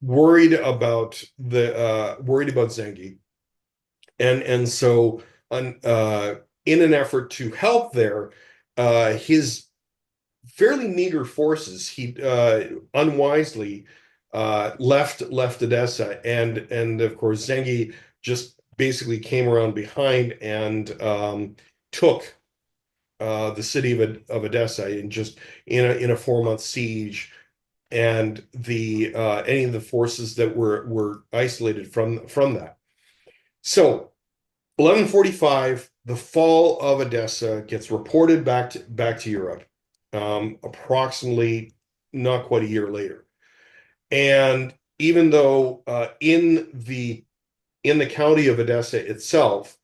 A: worried about Zengi, and so in an effort to help there, his fairly meager forces he unwisely left Edessa, and of course Zengi just basically came around behind and took the city of Edessa in just in a 4-month siege, and the any of the forces that were isolated from that. So 1145, the fall of Edessa gets reported back to Europe, approximately not quite a year later. And even though in the county of Edessa itself,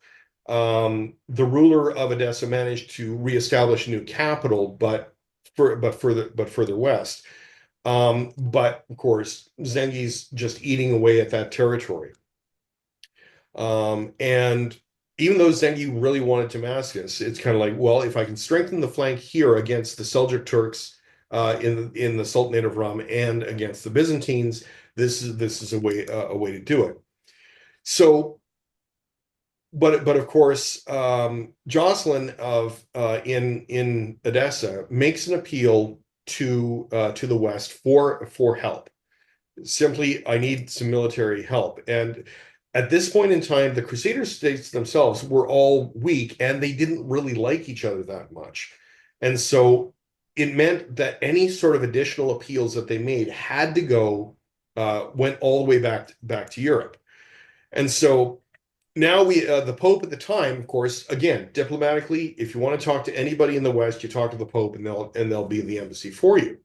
A: the ruler of Edessa managed to reestablish a new capital, but further west. But of course, Zengi's just eating away at that territory. And even though Zengi really wanted Damascus, it's kind of like, well, if I can strengthen the flank here against the Seljuk Turks in the Sultanate of Rum and against the Byzantines, this is a way to do it. So, but of course, Jocelyn in Edessa makes an appeal to the West for help. Simply, I need some military help, and At this point in time, the Crusader states themselves were all weak and they didn't really like each other that much. And so it meant that any sort of additional appeals that they made had to go, went all the way back to Europe. And so now the Pope at the time, of course, again, diplomatically, if you want to talk to anybody in the West, you talk to the Pope and they'll be the embassy for you.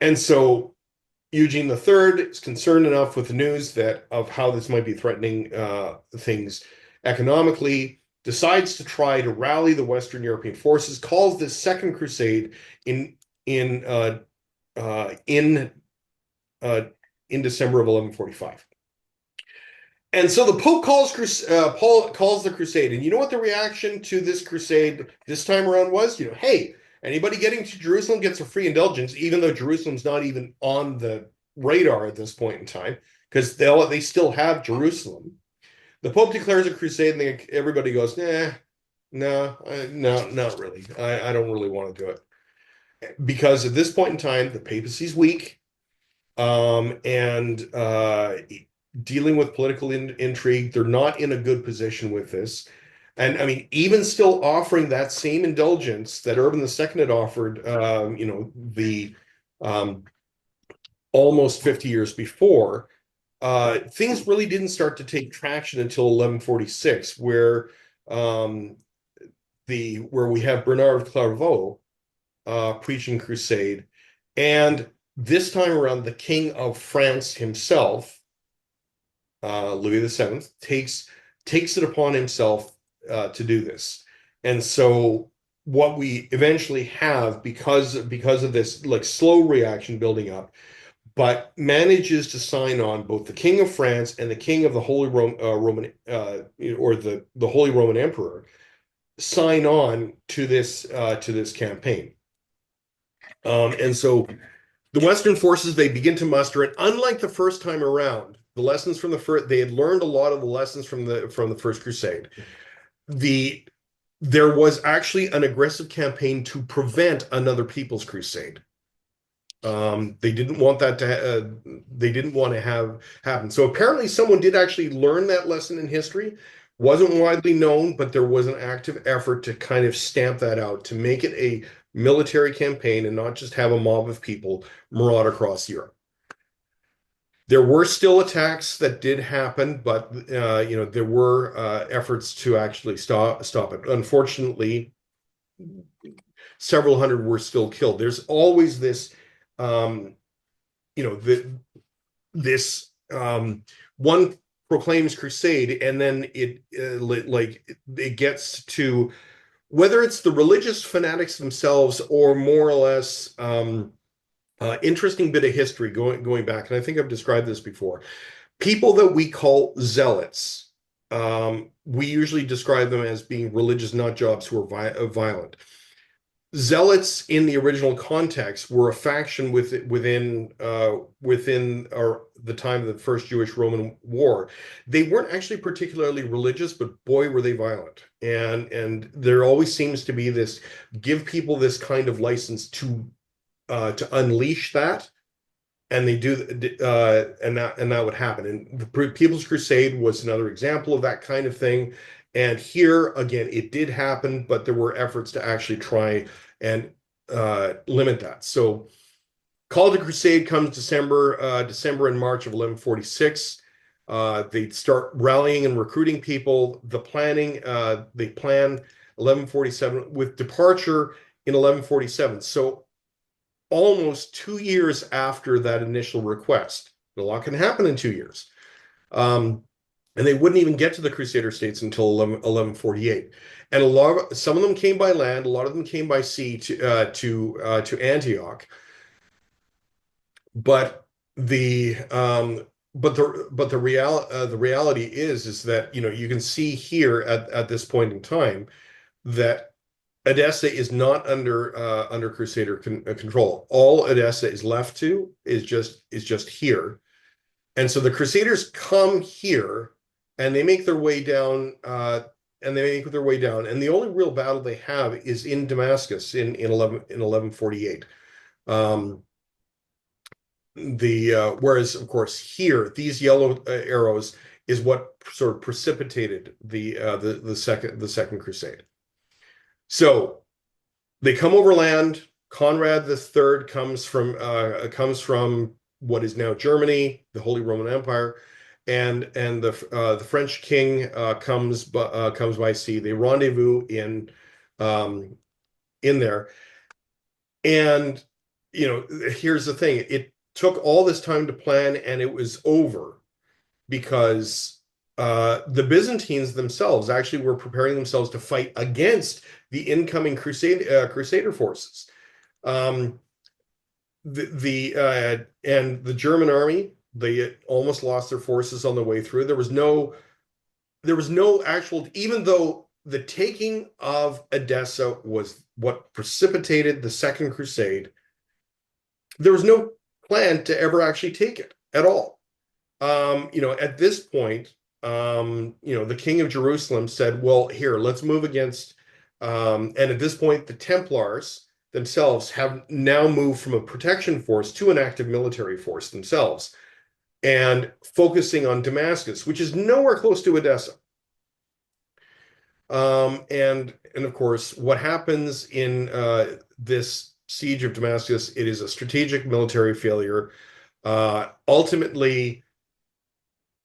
A: And so Eugene III is concerned enough with the news that of how this might be threatening things economically, decides to try to rally the Western European forces, calls this Second Crusade in in uh, uh, in uh, in December of 1145. And so the Pope Paul calls the crusade, and you know what the reaction to this crusade this time around was? Hey, anybody getting to Jerusalem gets a free indulgence, even though Jerusalem's not even on the radar at this point in time, because they still have Jerusalem. The Pope declares a crusade, and everybody goes, nah, no, not really. I don't really want to do it because at this point in time, the papacy's weak, and dealing with political intrigue. They're not in a good position with this. And I mean, even still offering that same indulgence that Urban II had offered, the um, almost 50 years before, things really didn't start to take traction until 1146, um, where we have Bernard of Clairvaux preaching crusade, and this time around, the King of France himself, Louis VII, takes it upon himself to do this. And so what we eventually have, because of this like slow reaction building up, but manages to sign on both the King of France and the King of the Roman or the Holy Roman Emperor sign on to this campaign. And so the Western forces, they begin to muster it. Unlike the first time around, the lessons from the first, they had learned a lot of the lessons from the First Crusade. There was actually an aggressive campaign to prevent another People's Crusade. They didn't want that they didn't want to have happen. So apparently someone did actually learn that lesson in history. Wasn't widely known, but there was an active effort to kind of stamp that out, to make it a military campaign and not just have a mob of people maraud across Europe. There were still attacks that did happen, but there were efforts to actually stop it. Unfortunately, several hundred were still killed. There's always this, um, this one proclaims crusade, and then it gets to whether it's the religious fanatics themselves or more or less interesting bit of history going back, and I think I've described this before. People that we call zealots, we usually describe them as being religious nut jobs who are violent. Zealots in the original context were a faction within the time of the First Jewish-Roman War. They weren't actually particularly religious, but boy, were they violent. And there always seems to be this, give people this kind of license to unleash that, and they do, and that would happen. And the People's Crusade was another example of that kind of thing. And here again, it did happen, but there were efforts to actually try and limit that. So, Call to Crusade comes December and March of 1146. They start rallying and recruiting people. They plan 1147 with departure in 1147. So almost 2 years after that initial request. A lot can happen in 2 years. And they wouldn't even get to the Crusader states until 1148. And some of them came by land, a lot of them came by sea to Antioch. But the reality is that you can see here at this point in time that Edessa is not under Crusader control. All Edessa is left to is just here, and so the Crusaders come here and they make their way down. And the only real battle they have is in Damascus in 1148. Whereas of course here these yellow arrows is what sort of precipitated the second crusade. So they come overland. Conrad III comes from what is now Germany, the Holy Roman Empire, and the French king comes by sea. They rendezvous in there, and here's the thing: it took all this time to plan, and it was over because the Byzantines themselves actually were preparing themselves to fight against the incoming Crusader forces. Um, and the German army, they almost lost their forces on the way through. There was no actual, even though the taking of Edessa was what precipitated the Second Crusade, there was no plan to ever actually take it at all. At this point, the king of Jerusalem said, well, here, let's move against, and at this point, the Templars themselves have now moved from a protection force to an active military force themselves, and focusing on Damascus, which is nowhere close to Edessa. And of course, what happens in this siege of Damascus, it is a strategic military failure. Ultimately,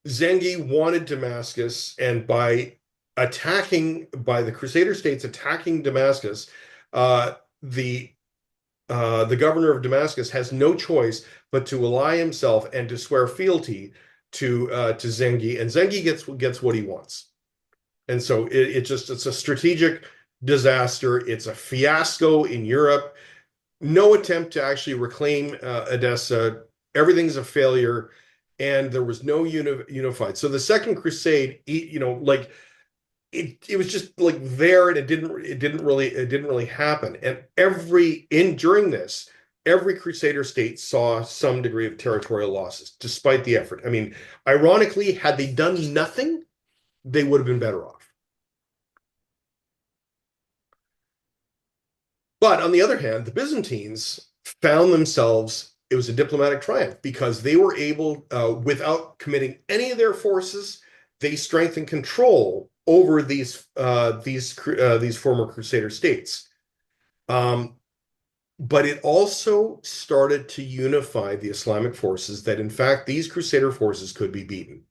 A: Zengi wanted Damascus, and by the Crusader states attacking Damascus, the governor of Damascus has no choice but to ally himself and to swear fealty to Zengi, and Zengi gets what he wants. And so it's a strategic disaster. It's a fiasco in Europe. No attempt to actually reclaim Edessa. Everything's a failure, and there was no unified. So the Second Crusade, like it was just like there, and it didn't really happen. And during this, every Crusader state saw some degree of territorial losses, despite the effort. I mean, ironically, had they done nothing, they would have been better off. But on the other hand, the Byzantines found themselves, it was a diplomatic triumph because they were able, without committing any of their forces, they strengthened control over these former Crusader states. But it also started to unify the Islamic forces that, in fact, these Crusader forces could be beaten.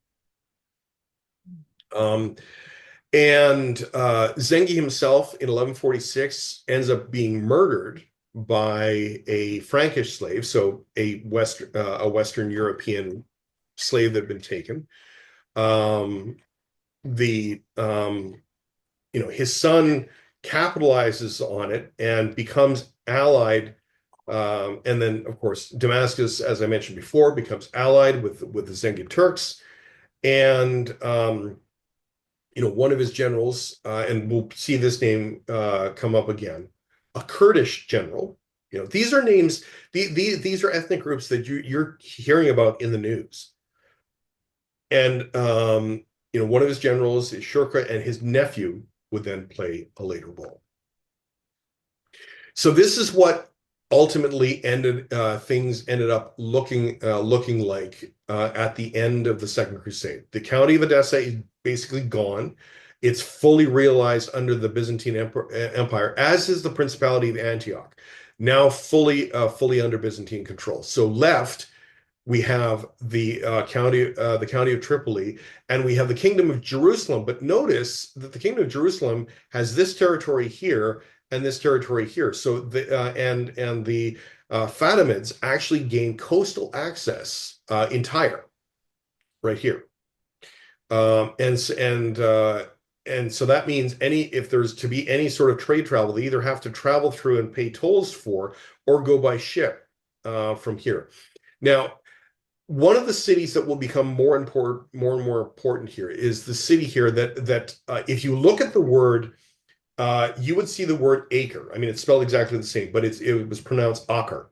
A: And Zengi himself in 1146 ends up being murdered by a Frankish slave, so a Western European slave that had been taken. His son capitalizes on it and becomes allied. And then, of course, Damascus, as I mentioned before, becomes allied with the Zengi Turks. And one of his generals, and we'll see this name come up again, a Kurdish general. These are names, these are ethnic groups that you're hearing about in the news. And one of his generals is Shurka, and his nephew would then play a later role. So this is what ultimately things ended up looking like at the end of the Second Crusade. The county of Edessa is basically gone. It's fully realized under the Byzantine Empire, as is the Principality of Antioch, now fully under Byzantine control. So left, we have the county of Tripoli, and we have the Kingdom of Jerusalem. But notice that the Kingdom of Jerusalem has this territory here and this territory here. So the Fatimids actually gained coastal access in Tyre, right here, and so that means if there's to be any sort of trade travel, they either have to travel through and pay tolls for, or go by ship from here. Now, one of the cities that will become more and more important here is the city here that if you look at the word, you would see the word acre. I mean, it's spelled exactly the same, but it was pronounced Akar.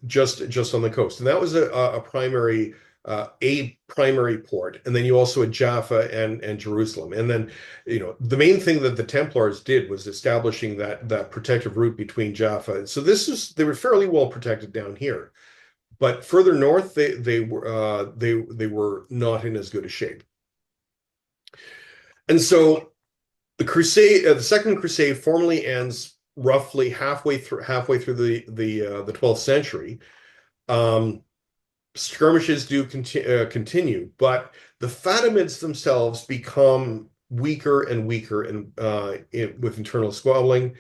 A: Just on the coast, and that was a primary port. And then you also had Jaffa and Jerusalem. And then the main thing that the Templars did was establishing that protective route between Jaffa. So they were fairly well protected down here. but further north they were not in as good a shape. And so the Second Crusade formally ends roughly halfway through the 12th century. Um, Skirmishes do continue, but the Fatimids themselves become weaker and weaker, and with internal squabbling.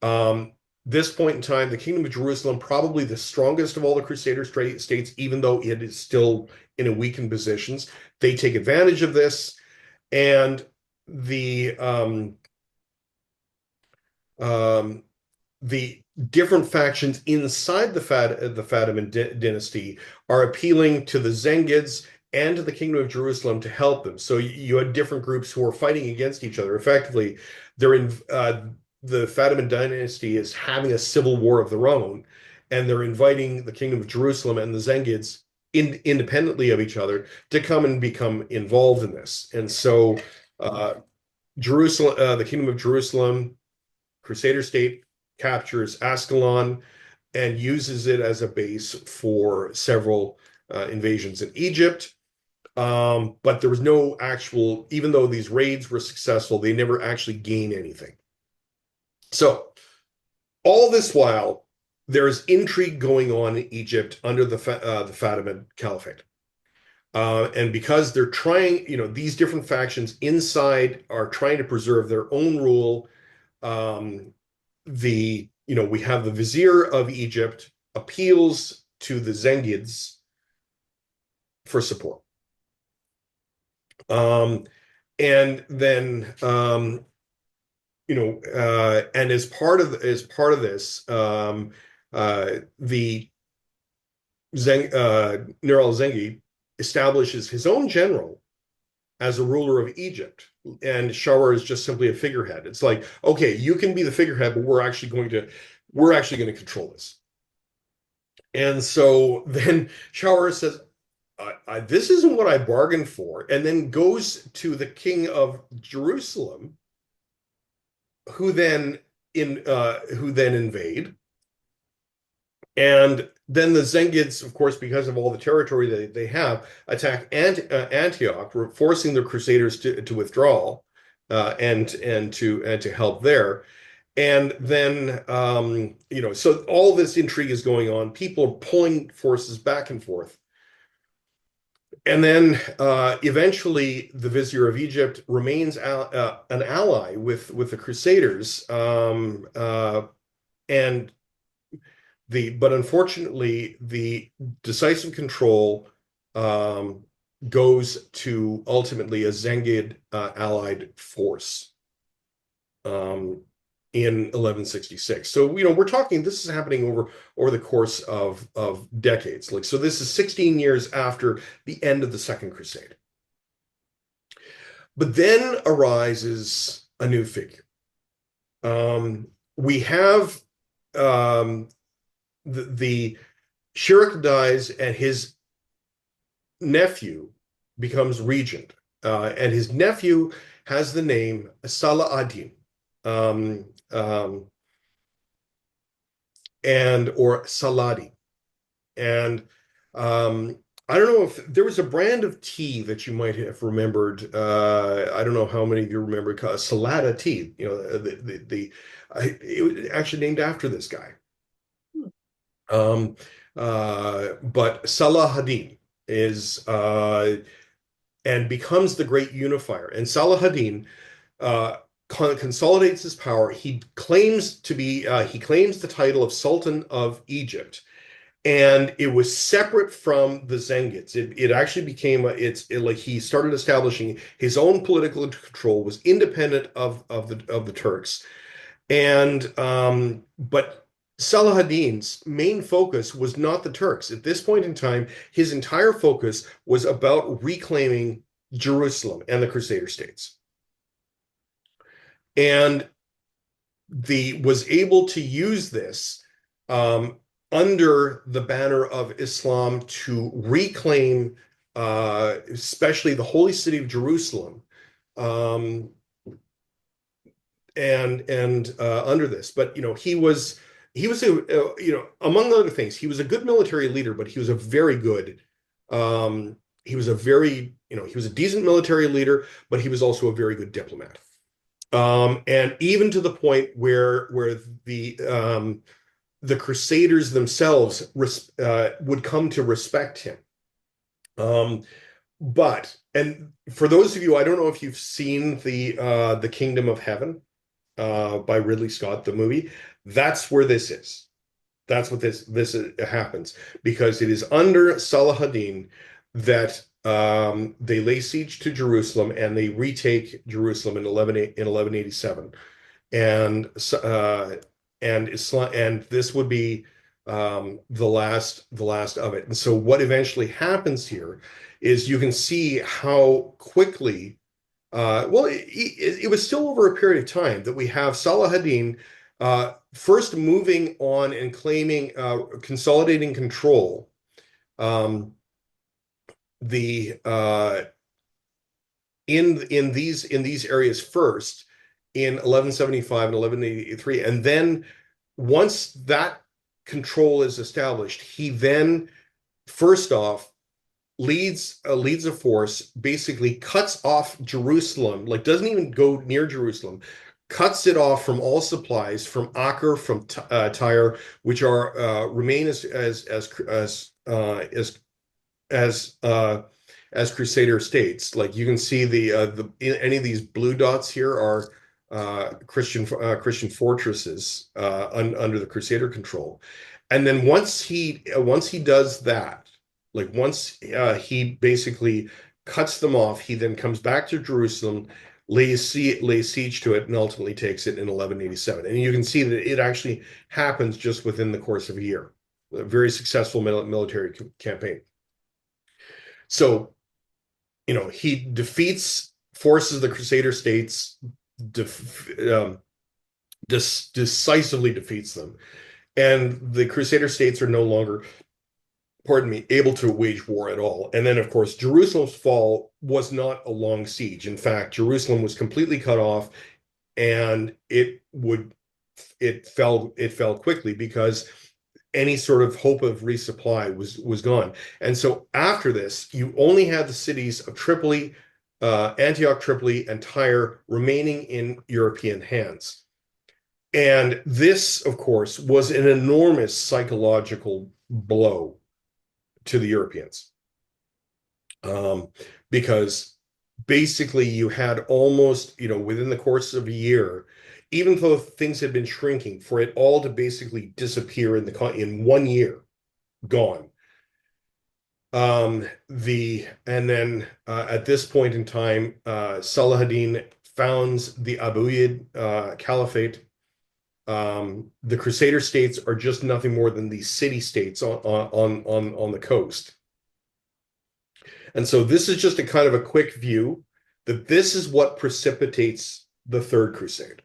A: Um, this point in time, the Kingdom of Jerusalem, probably the strongest of all the Crusader states, even though it is still in a weakened positions, they take advantage of this, and the um, the different factions inside the Fatimid dynasty are appealing to the Zengids and to the Kingdom of Jerusalem to help them. So you had different groups who are fighting against each other. Effectively, they're in the Fatimid dynasty is having a civil war of their own, and they're inviting the Kingdom of Jerusalem and the Zengids independently of each other to come and become involved in this. And so the Kingdom of Jerusalem, Crusader state, captures Ascalon and uses it as a base for several invasions in Egypt. But there was no actual, even though these raids were successful, they never actually gain anything. So all this while, there's intrigue going on in Egypt under the Fatimid Caliphate. And because they're trying, these different factions inside are trying to preserve their own rule. We have the Vizier of Egypt appeals to the Zengids for support. And then and as part of this, the Nur al-Zengi establishes his own general as a ruler of Egypt, and Shawar is just simply a figurehead. It's like, okay, you can be the figurehead, but we're actually going to control this. And so then Shawar says, "This isn't what I bargained for," and then goes to the king of Jerusalem, who then invade. And then the Zengids, of course, because of all the territory that they have, attack Antioch, forcing the Crusaders to withdraw and to help there. And then so all this intrigue is going on. People are pulling forces back and forth. And then eventually, the Vizier of Egypt remains an ally with the Crusaders, and but unfortunately, the decisive control goes to ultimately a Zengid allied force in 1166. So we're talking, this is happening over the course of decades. So this is 16 years after the end of the Second Crusade. But then arises a new figure. We have the Shirak dies, and his nephew becomes regent, and his nephew has the name Salah ad-Din, or Saladi. And I don't know if there was a brand of tea that you might have remembered. I don't know how many of you remember Salada tea. It was actually named after this guy. But Salah is and becomes the great unifier. And Salah consolidates his power. He claims the title of Sultan of Egypt, and it was separate from the Zengids. It actually became like he started establishing his own political control, was independent of the Turks, and but Saladin's main focus was not the Turks. At this point in time, his entire focus was about reclaiming Jerusalem and the Crusader states. And was able to use this under the banner of Islam to reclaim, especially the holy city of Jerusalem, and under this. But he was he was among other things, he was a good military leader, but he was a very good, he was a very, he was a decent military leader, but he was also a very good diplomat. And even to the point where the Crusaders themselves would come to respect him. And for those of you, I don't know if you've seen the Kingdom of Heaven by Ridley Scott, the movie. That's where this is. That's what this happens, because it is under Saladin that they lay siege to Jerusalem and they retake Jerusalem in 1187, and Islam, and this would be the last of it. And so what eventually happens here is you can see how quickly, it was still over a period of time that we have Saladin first moving on and claiming, consolidating control, the in these areas first in 1175 and 1183, and then once that control is established, he then first off leads a force, basically cuts off Jerusalem, like doesn't even go near Jerusalem, cuts it off from all supplies from Acre, from Tyre, which are remain as Crusader states. Like you can see any of these blue dots here are Christian fortresses under the Crusader control. And then once he does that, like once he basically cuts them off, he then comes back to Jerusalem, lays siege to it, and ultimately takes it in 1187. And you can see that it actually happens just within the course of a year. A very successful military campaign. So, he defeats forces of the Crusader states, decisively defeats them. And the Crusader states are no longer, pardon me, able to wage war at all. And then, of course, Jerusalem's fall was not a long siege. In fact, Jerusalem was completely cut off, and it fell quickly because any sort of hope of resupply was gone. And so after this, you only had the cities of Tripoli, Antioch, Tripoli, and Tyre remaining in European hands. And this, of course, was an enormous psychological blow to the Europeans, because basically you had almost, within the course of a year, even though things had been shrinking, for it all to basically disappear in 1 year, gone. And then at this point in time, Saladin founds the Abuid Caliphate. The Crusader states are just nothing more than these city states on the coast. And so this is just a kind of a quick view that this is what precipitates the Third Crusade.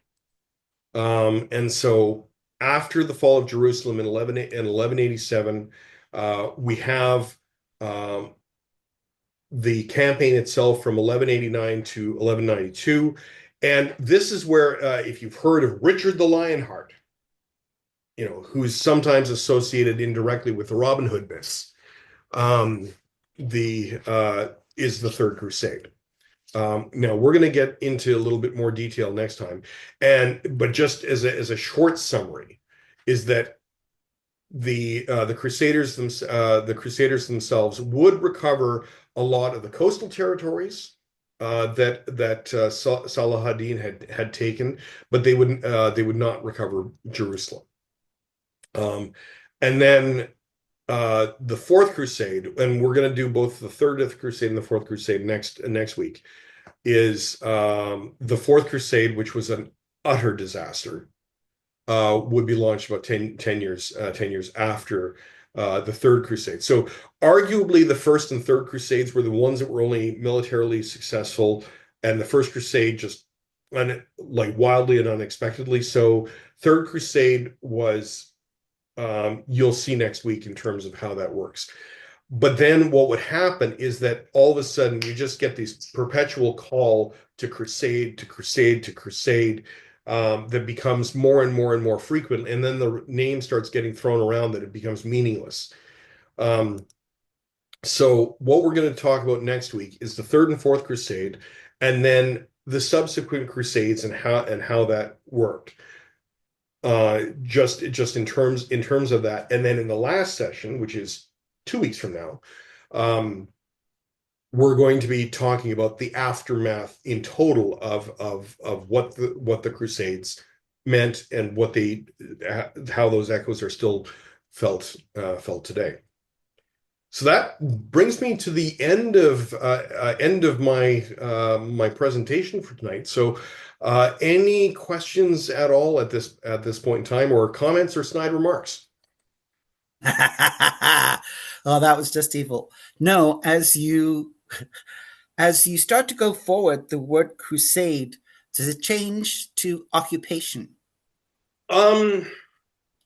A: And so after the fall of Jerusalem in 1187, we have the campaign itself from 1189 to 1192. And this is where, if you've heard of Richard the Lionheart, who's sometimes associated indirectly with the Robin Hood myths, is the Third Crusade. Now we're going to get into a little bit more detail next time, but just as a short summary, is that the Crusaders themselves would recover a lot of the coastal territories that Saladin had taken, but they would not recover Jerusalem. And then the Fourth Crusade, and we're going to do both the Third Crusade and the Fourth Crusade next week, is the Fourth Crusade, which was an utter disaster, would be launched about 10 years after the Third Crusade. So arguably the First and Third Crusades were the ones that were only militarily successful, and the First Crusade just like wildly and unexpectedly. So Third Crusade was, you'll see next week in terms of how that works. But then what would happen is that all of a sudden you just get this perpetual call to crusade, to crusade, to crusade. that becomes more and more and more frequent, and then the name starts getting thrown around that it becomes meaningless. Um, so what we're going to talk about next week is the Third and Fourth Crusade, and then the subsequent Crusades and how that worked. Just in terms of that, and then in the last session, which is 2 weeks from now, um, we're going to be talking about the aftermath in total of what the Crusades meant and how those echoes are still felt today. So that brings me to the end of my presentation for tonight. So, any questions at all at this point in time, or comments or snide remarks?
B: Oh, that was just evil. No, as you start to go forward, the word crusade, does it change to occupation?
A: Um,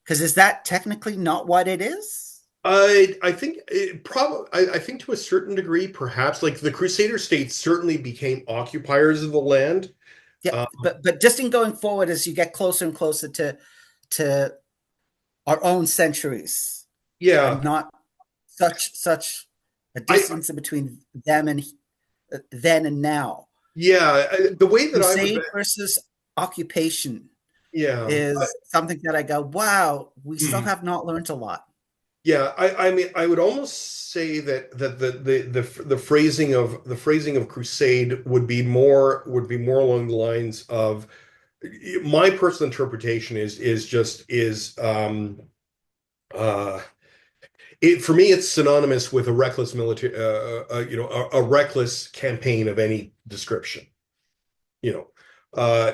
B: Because is that technically not what it is?
A: I think it probably I think to a certain degree, perhaps like the Crusader states certainly became occupiers of the land.
B: Yeah,
A: Uh,
B: but just in going forward, as you get closer and closer to our own centuries,
A: yeah,
B: and not such a
A: I
B: distance in between them and then and now.
A: the way that I would
B: Crusade versus occupation
A: yeah.
B: is something that I go, wow, we still
A: Hmm.
B: have not learned a lot.
A: Yeah, I mean, I would almost say that the phrasing of crusade would be more along the lines of my personal interpretation is uh it for me it's synonymous with a reckless military a reckless campaign of any description. You know, uh,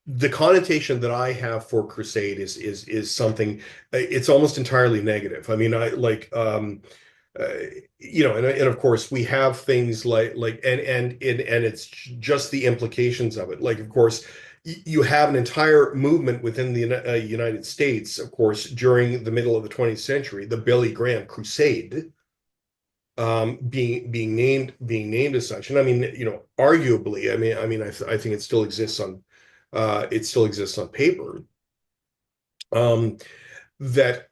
A: the connotation that I have for crusade is something it's almost entirely negative. I mean, I like uh, and of course we have things and it's just the implications of it. Like, of course, you have an entire movement within the United States, of course, during the middle of the 20th century, the Billy Graham Crusade, being named as such. And I mean, arguably, I think it still exists on paper. That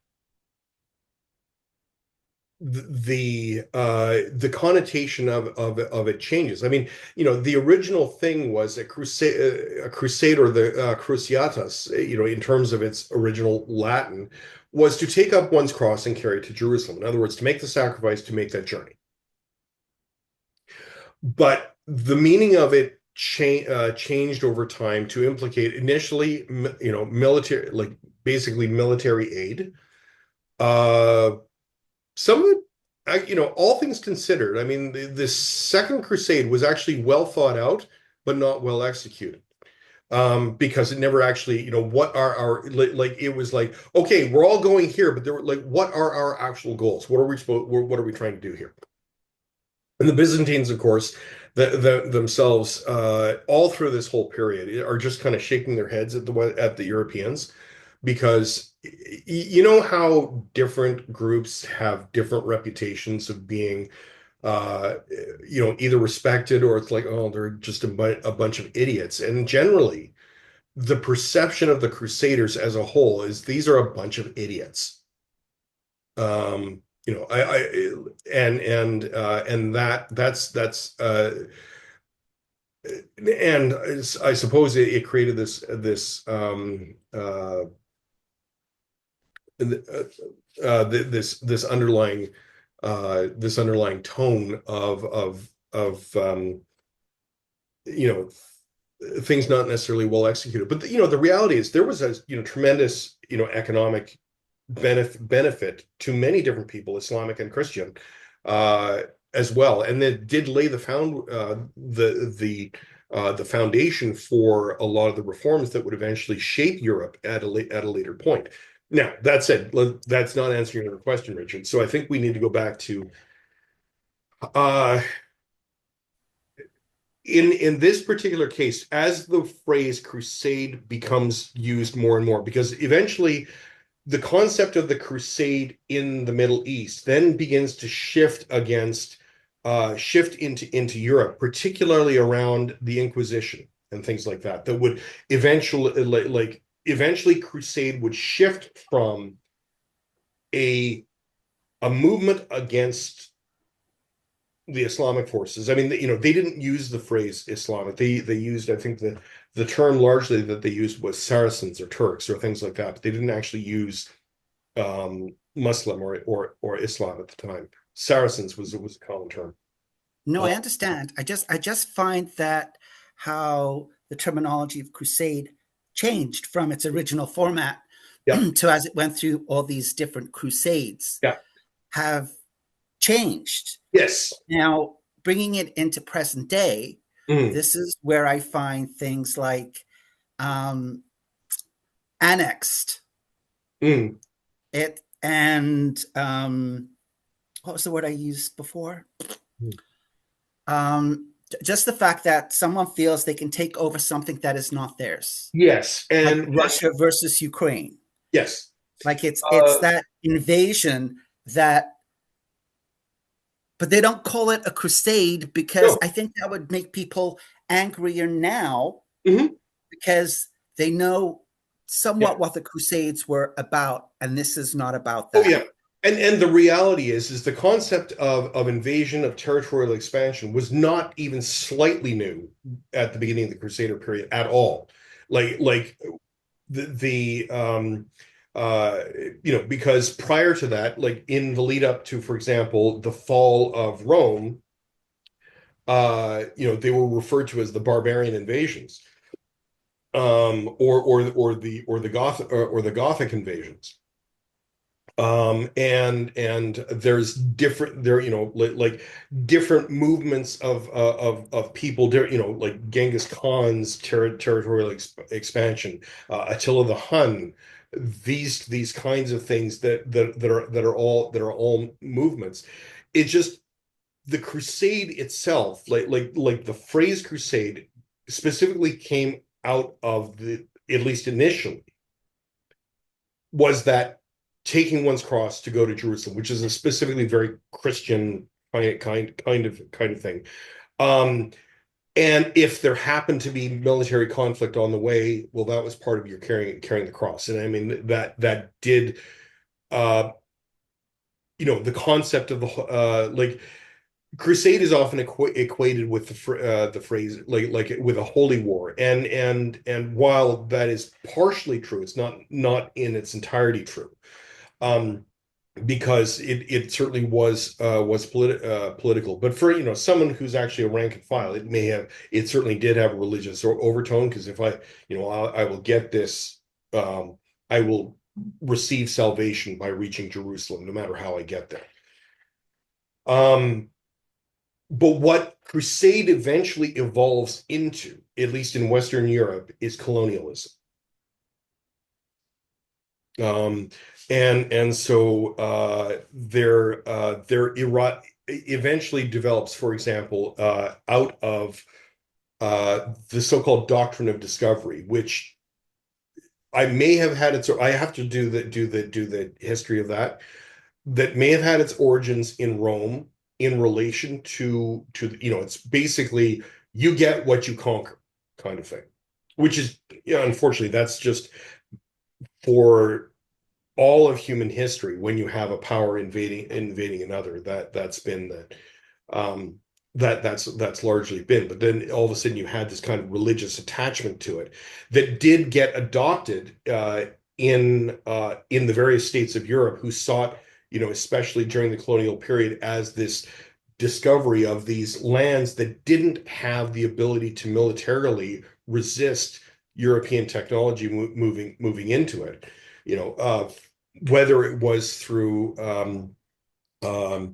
A: the connotation of it changes. I mean, the original thing was a crusade or the cruciatus, in terms of its original Latin, was to take up one's cross and carry it to Jerusalem. In other words, to make the sacrifice to make that journey. But the meaning of it changed over time to implicate initially, military, like basically military aid. Uh, some of it, all things considered, I mean, the Second Crusade was actually well thought out, but not well executed. Because it never actually, what are our like? It was like, okay, we're all going here, but there were like, what are our actual goals? What are we trying to do here? And the Byzantines, of course, themselves, all through this whole period, are just kind of shaking their heads at the Europeans, because you know how different groups have different reputations of being, uh, either respected, or it's like, oh, they're just a bunch of idiots. And generally, the perception of the Crusaders as a whole is these are a bunch of idiots. And I suppose it created this underlying tone of you know things not necessarily well executed. But the reality is there was a tremendous economic benefit to many different people, Islamic and Christian, uh, as well, and it did lay the foundation for a lot of the reforms that would eventually shape Europe at a later point. Now, that said, that's not answering your question, Richard. So I think we need to go back to uh, in this particular case, as the phrase crusade becomes used more and more, because eventually the concept of the crusade in the Middle East then begins to shift into Europe, particularly around the Inquisition. and things like that that would eventually eventually crusade would shift from a a movement against the Islamic forces. I mean, they didn't use the phrase Islamic. They used, I think, the term largely that they used was Saracens or Turks or things like that. But they didn't actually use Muslim or Islam at the time. Saracens was a common term.
B: No,
A: Uh,
B: I understand. I just find that how the terminology of crusade changed from its original format
A: yeah,
B: to as it went through all these different crusades
A: yeah,
B: have changed.
A: yes,
B: Now, bringing it into present day,
A: mm,
B: this is where I find things like um, annexed
A: mm,
B: it and what was the word I used before?
A: mm.
B: Just the fact that someone feels they can take over something that is not theirs,
A: Yes,
B: like
A: and
B: Russia versus Ukraine.
A: yes,
B: Like it's
A: uh,
B: that invasion that, but they don't call it a crusade because
A: no,
B: I think that would make people angrier now
A: mhm,
B: because they know
A: yeah.
B: somewhat what the Crusades were about, and this is not about
A: Oh
B: that.
A: yeah. And the reality is the concept of invasion of territorial expansion was not even slightly new at the beginning of the Crusader period at all. Like the uh because prior to that, like in the lead up to, for example, the fall of Rome, they were referred to as the barbarian invasions, or the Gothic invasions. And there's different there like different movements of people there, like Genghis Khan's territorial expansion, Attila the Hun, these kinds of things that are all movements. It's just the crusade itself, like the phrase crusade specifically came out of the, at least initially, was that taking one's cross to go to Jerusalem, which is a specifically very Christian kind of thing. Um, and if there happened to be military conflict on the way, well, that was part of your carrying the cross. And I mean that did, uh, the concept of like crusade is often equated with the phrase like with a holy war, and while that is partially true, it's not in its entirety true. Um, because it certainly was political. But for someone who's actually a rank and file, it certainly did have a religious overtone. Because if I will get this, I will receive salvation by reaching Jerusalem, no matter how I get there. Um, but what crusade eventually evolves into, at least in Western Europe, is colonialism. Um, and so their eventually develops, for example, out of the so-called doctrine of discovery, which I may have had its. I have to do the history of that. That may have had its origins in Rome in relation to it's basically you get what you conquer kind of thing, which is, unfortunately, that's just for all of human history. When you have a power invading another, that's been um that's largely been. But then all of a sudden you had this kind of religious attachment to it that did get adopted in the various states of Europe, who sought, especially during the colonial period, as this discovery of these lands that didn't have the ability to militarily resist European technology moving into it. Whether it was through um, uh,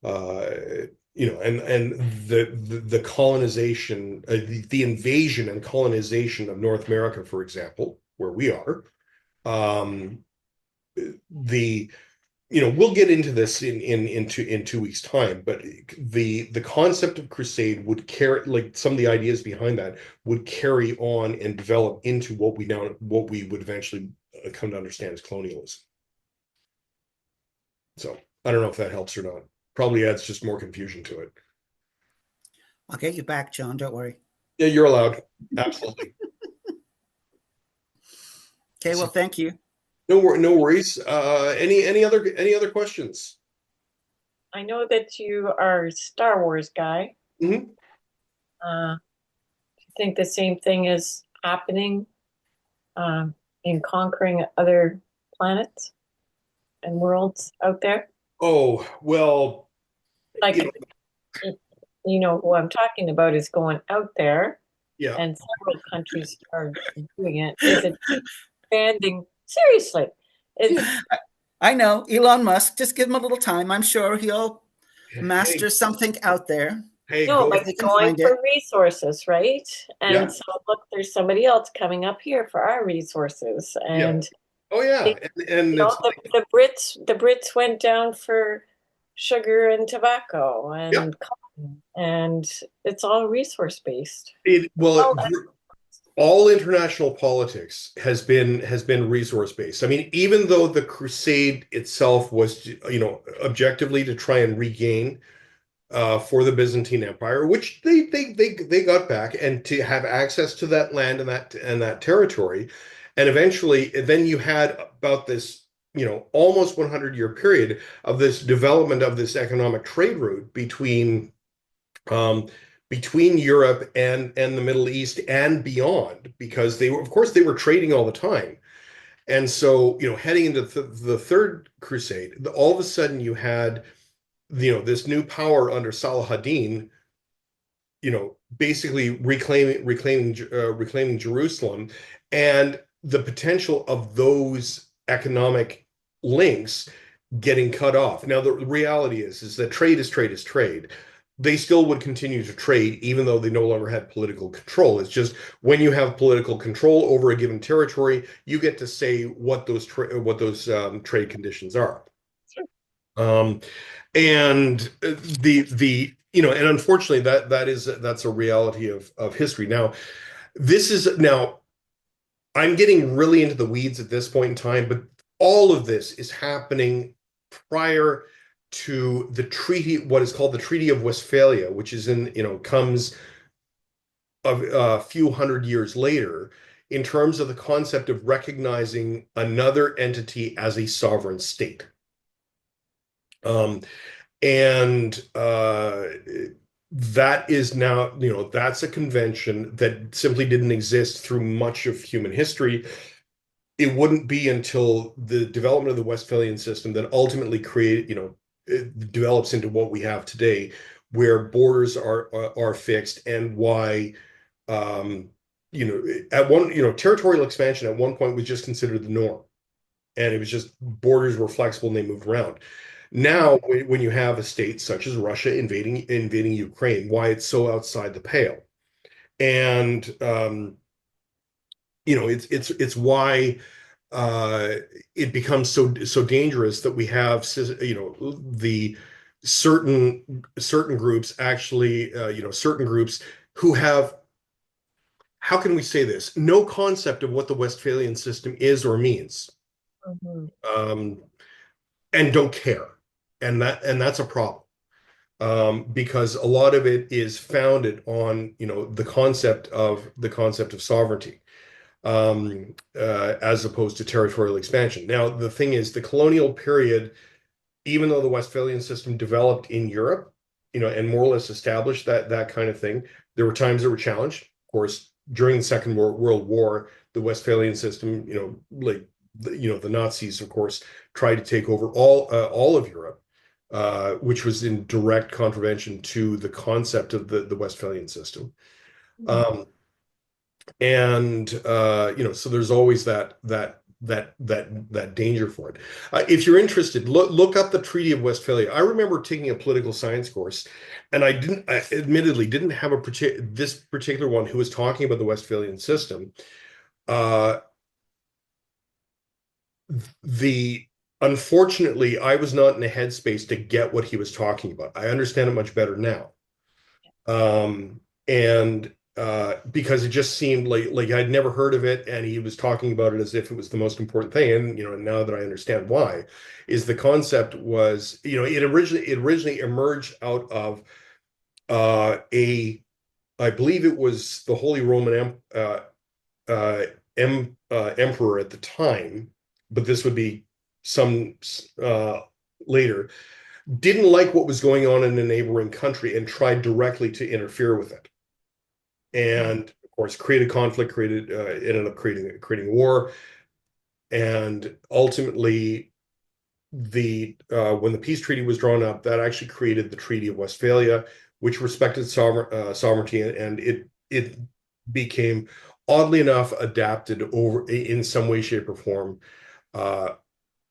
A: and the colonization, the invasion and colonization of North America, for example, where we are. um, the we'll get into this in 2 weeks time, but the concept of crusade would carry, like some of the ideas behind that would carry on and develop into what we would eventually come to understand as colonialism. So I don't know if that helps or not. Probably adds just more confusion to it.
B: I'll get you back, John. Don't worry.
A: Yeah, you're allowed. Absolutely.
B: Okay, well,
A: So,
B: thank you.
A: no worries. Any other questions?
C: I know that you are a Star Wars guy.
A: Hmm.
C: Do you think the same thing is happening uh, in conquering other planets and worlds out there?
A: Oh, well, you know,
C: Like, you know, who I'm talking about is going out there,
A: yeah.
C: and several countries are doing it. Is it expanding? Seriously, is
B: I know Elon Musk. Just give him a little time. I'm sure he'll
A: Hey,
B: master something out there
A: hey,
C: no,
A: go.
C: like
B: if they can
C: going
B: find it.
C: for resources, right?
A: Yeah,
C: And so look, there's somebody else coming up here for our resources,
A: yeah.
C: and
A: Oh,
C: they,
A: yeah. And
C: you know,
A: it's like,
C: the Brits went down for sugar and tobacco
A: yeah.
C: and cotton, and it's all resource based.
A: Well,
C: Oh,
A: all international politics has been resource based. I mean, even though the crusade itself was, objectively to try and regain for the Byzantine Empire, which they got back, and to have access to that land and that territory, and eventually, then you had about this, almost 100-year period of this development of this economic trade route um, between Europe and the Middle East and beyond, because they were, of course, they were trading all the time. And so, heading into the Third Crusade, all of a sudden you had, this new power under Saladin, basically reclaiming Jerusalem, and the potential of those economic links getting cut off. Now, the reality is that trade is trade is trade. They still would continue to trade even though they no longer had political control. It's just when you have political control over a given territory, you get to say what those trade conditions are. Um, and and unfortunately that's a reality of history. Now I'm getting really into the weeds at this point in time, but all of this is happening prior to the treaty, what is called the Treaty of Westphalia, which is comes a few hundred years later, in terms of the concept of recognizing another entity as a sovereign state. Um, and that is now, that's a convention that simply didn't exist through much of human history. It wouldn't be until the development of the Westphalian system that ultimately it develops into what we have today, where borders are fixed, and why, um, territorial expansion at one point was just considered the norm, and it was just borders were flexible and they moved around. Now, when you have a state such as Russia invading Ukraine, why it's so outside the pale, and it's why uh, it becomes so dangerous that we have the certain groups actually certain groups who have, how can we say this, no concept of what the Westphalian system is or means,
C: mhm.
A: um, and don't care, and that's a problem, because a lot of it is founded on the concept of sovereignty, as opposed to territorial expansion. Now, the thing is, the colonial period, even though the Westphalian system developed in Europe, and more or less established that kind of thing, there were times that were challenged. Of course, during the Second World War, the Westphalian system, like the Nazis, of course, tried to take over all of Europe, which was in direct contravention to the concept of the Westphalian system. Um, and so there's always that danger for it. If you're interested, look up the Treaty of Westphalia. I remember taking a political science course, and I admittedly didn't have this particular one who was talking about the Westphalian system. Uh, the Unfortunately, I was not in a headspace to get what he was talking about. I understand it much better now. And because it just seemed like I'd never heard of it, and he was talking about it as if it was the most important thing. And now that I understand why, is the concept was, it originally emerged out of a I believe it was the Holy Roman Emperor at the time, but this would be some later, didn't like what was going on in a neighboring country and tried directly to interfere with it. And of course, created conflict, ended up creating war, and ultimately the when the peace treaty was drawn up, that actually created the Treaty of Westphalia, which respected sovereignty, and it became oddly enough adapted over in some way, shape, or form uh,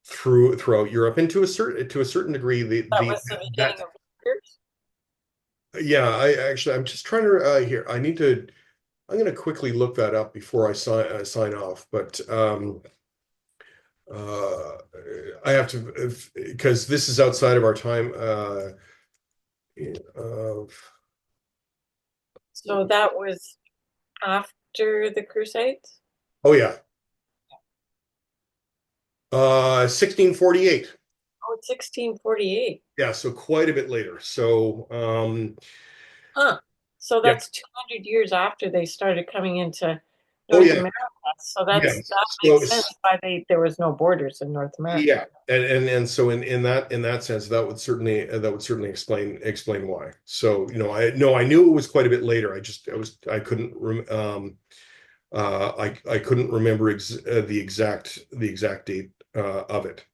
A: throughout Europe, and to a certain degree,
C: That
A: the
C: was the beginning
A: that
C: of years.
A: yeah, I'm just trying to here. I'm going to quickly look that up before I sign off, but uh, I have to because this is outside of our time. Uh,
C: So that was after the Crusades?
A: oh yeah, 1648.
C: Oh, it's 1648.
A: Yeah, so quite a bit later. So
C: Huh. So
A: yeah,
C: that's 200 years after they started coming into
A: oh
C: North
A: yeah,
C: America. So
A: yeah.
C: that
A: So
C: makes sense why there was no borders in North America.
A: yeah, and so in that sense, that would certainly explain why. So I no, I knew it was quite a bit later. I couldn't I couldn't remember the exact date of it.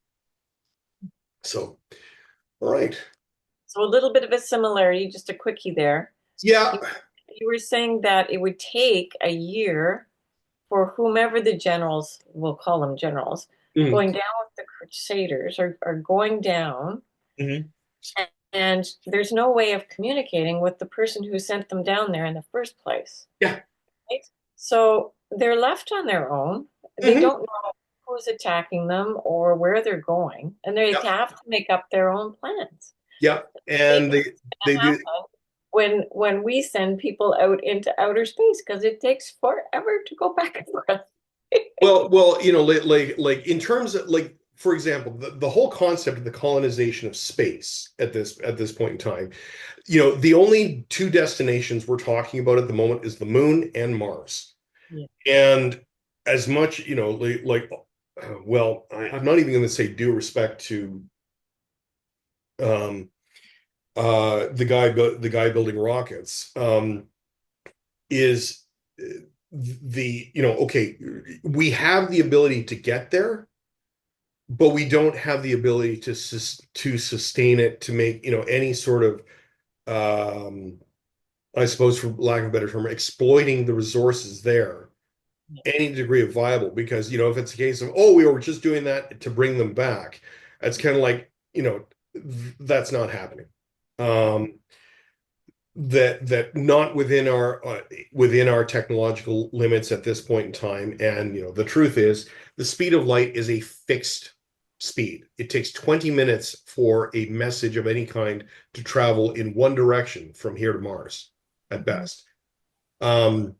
A: So all right,
C: So a little bit of a similarity, just a quickie there.
A: yeah.
C: You, you were saying that it would take a year for whomever the generals, we'll call them generals,
A: Mhm.
C: going down with the Crusaders are going down,
A: Mhm.
C: and there's no way of communicating with the person who sent them down there in the first place.
A: Yeah.
C: Right? So they're left on their own. They
A: Mhm.
C: don't know who's attacking them or where they're going, and they
A: Yeah.
C: have to make up their own plans.
A: Yeah.
C: Same
A: And
C: thing's
A: they
C: gonna
A: do.
C: happen when we send people out into outer space because it takes forever to go back and forth.
A: Well, like in terms of like, for example, the whole concept of the colonization of space at this point in time, the only two destinations we're talking about at the moment is the moon and Mars.
C: Yeah.
A: And as much, well, I'm not even going to say due respect to um the guy building rockets is okay, we have the ability to get there, but we don't have the ability to sustain it, to make any sort of um I suppose, for lack of a better term, exploiting the resources there any degree of viable. Because if it's a case of, oh, we were just doing that to bring them back, it's kind of like, that's not happening. um that not within our technological limits at this point in time. And the truth is, the speed of light is a fixed speed. It takes 20 minutes for a message of any kind to travel in one direction from here to Mars at
C: Mhm.
A: best. um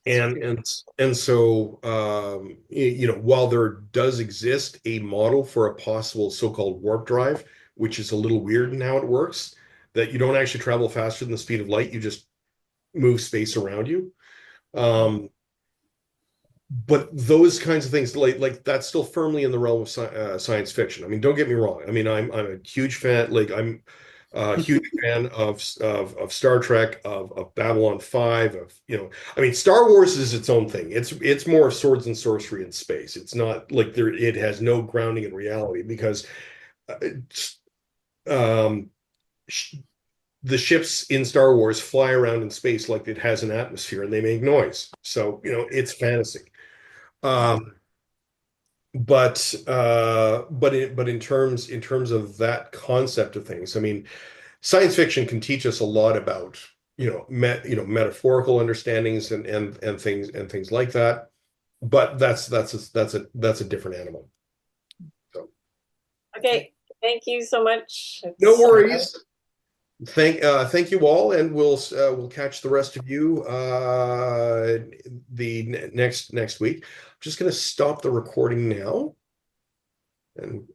A: and so while there does exist a model for a possible so-called warp drive, which is a little weird in how it works, that you don't actually travel faster than the speed of light, you just move space around you. Um, but those kinds of things, like that's still firmly in the realm of science fiction. I mean, don't get me wrong. I mean, I'm a huge fan. Like, I'm a huge fan of Star Trek, of Babylon 5, of I mean, Star Wars is its own thing. It's more of swords and sorcery in space. It's not like it has no grounding in reality, because um, sh the ships in Star Wars fly around in space like it has an atmosphere, and they make noise. So, it's fantasy. Um, but in terms of that concept of things, I mean, science fiction can teach us a lot about metaphorical understandings and things like that. But that's a different animal. So
C: Okay, thank you so much.
A: no
C: It's
A: worries. Thank you all, and we'll catch the rest of you the next week. I'm just going to stop the recording now and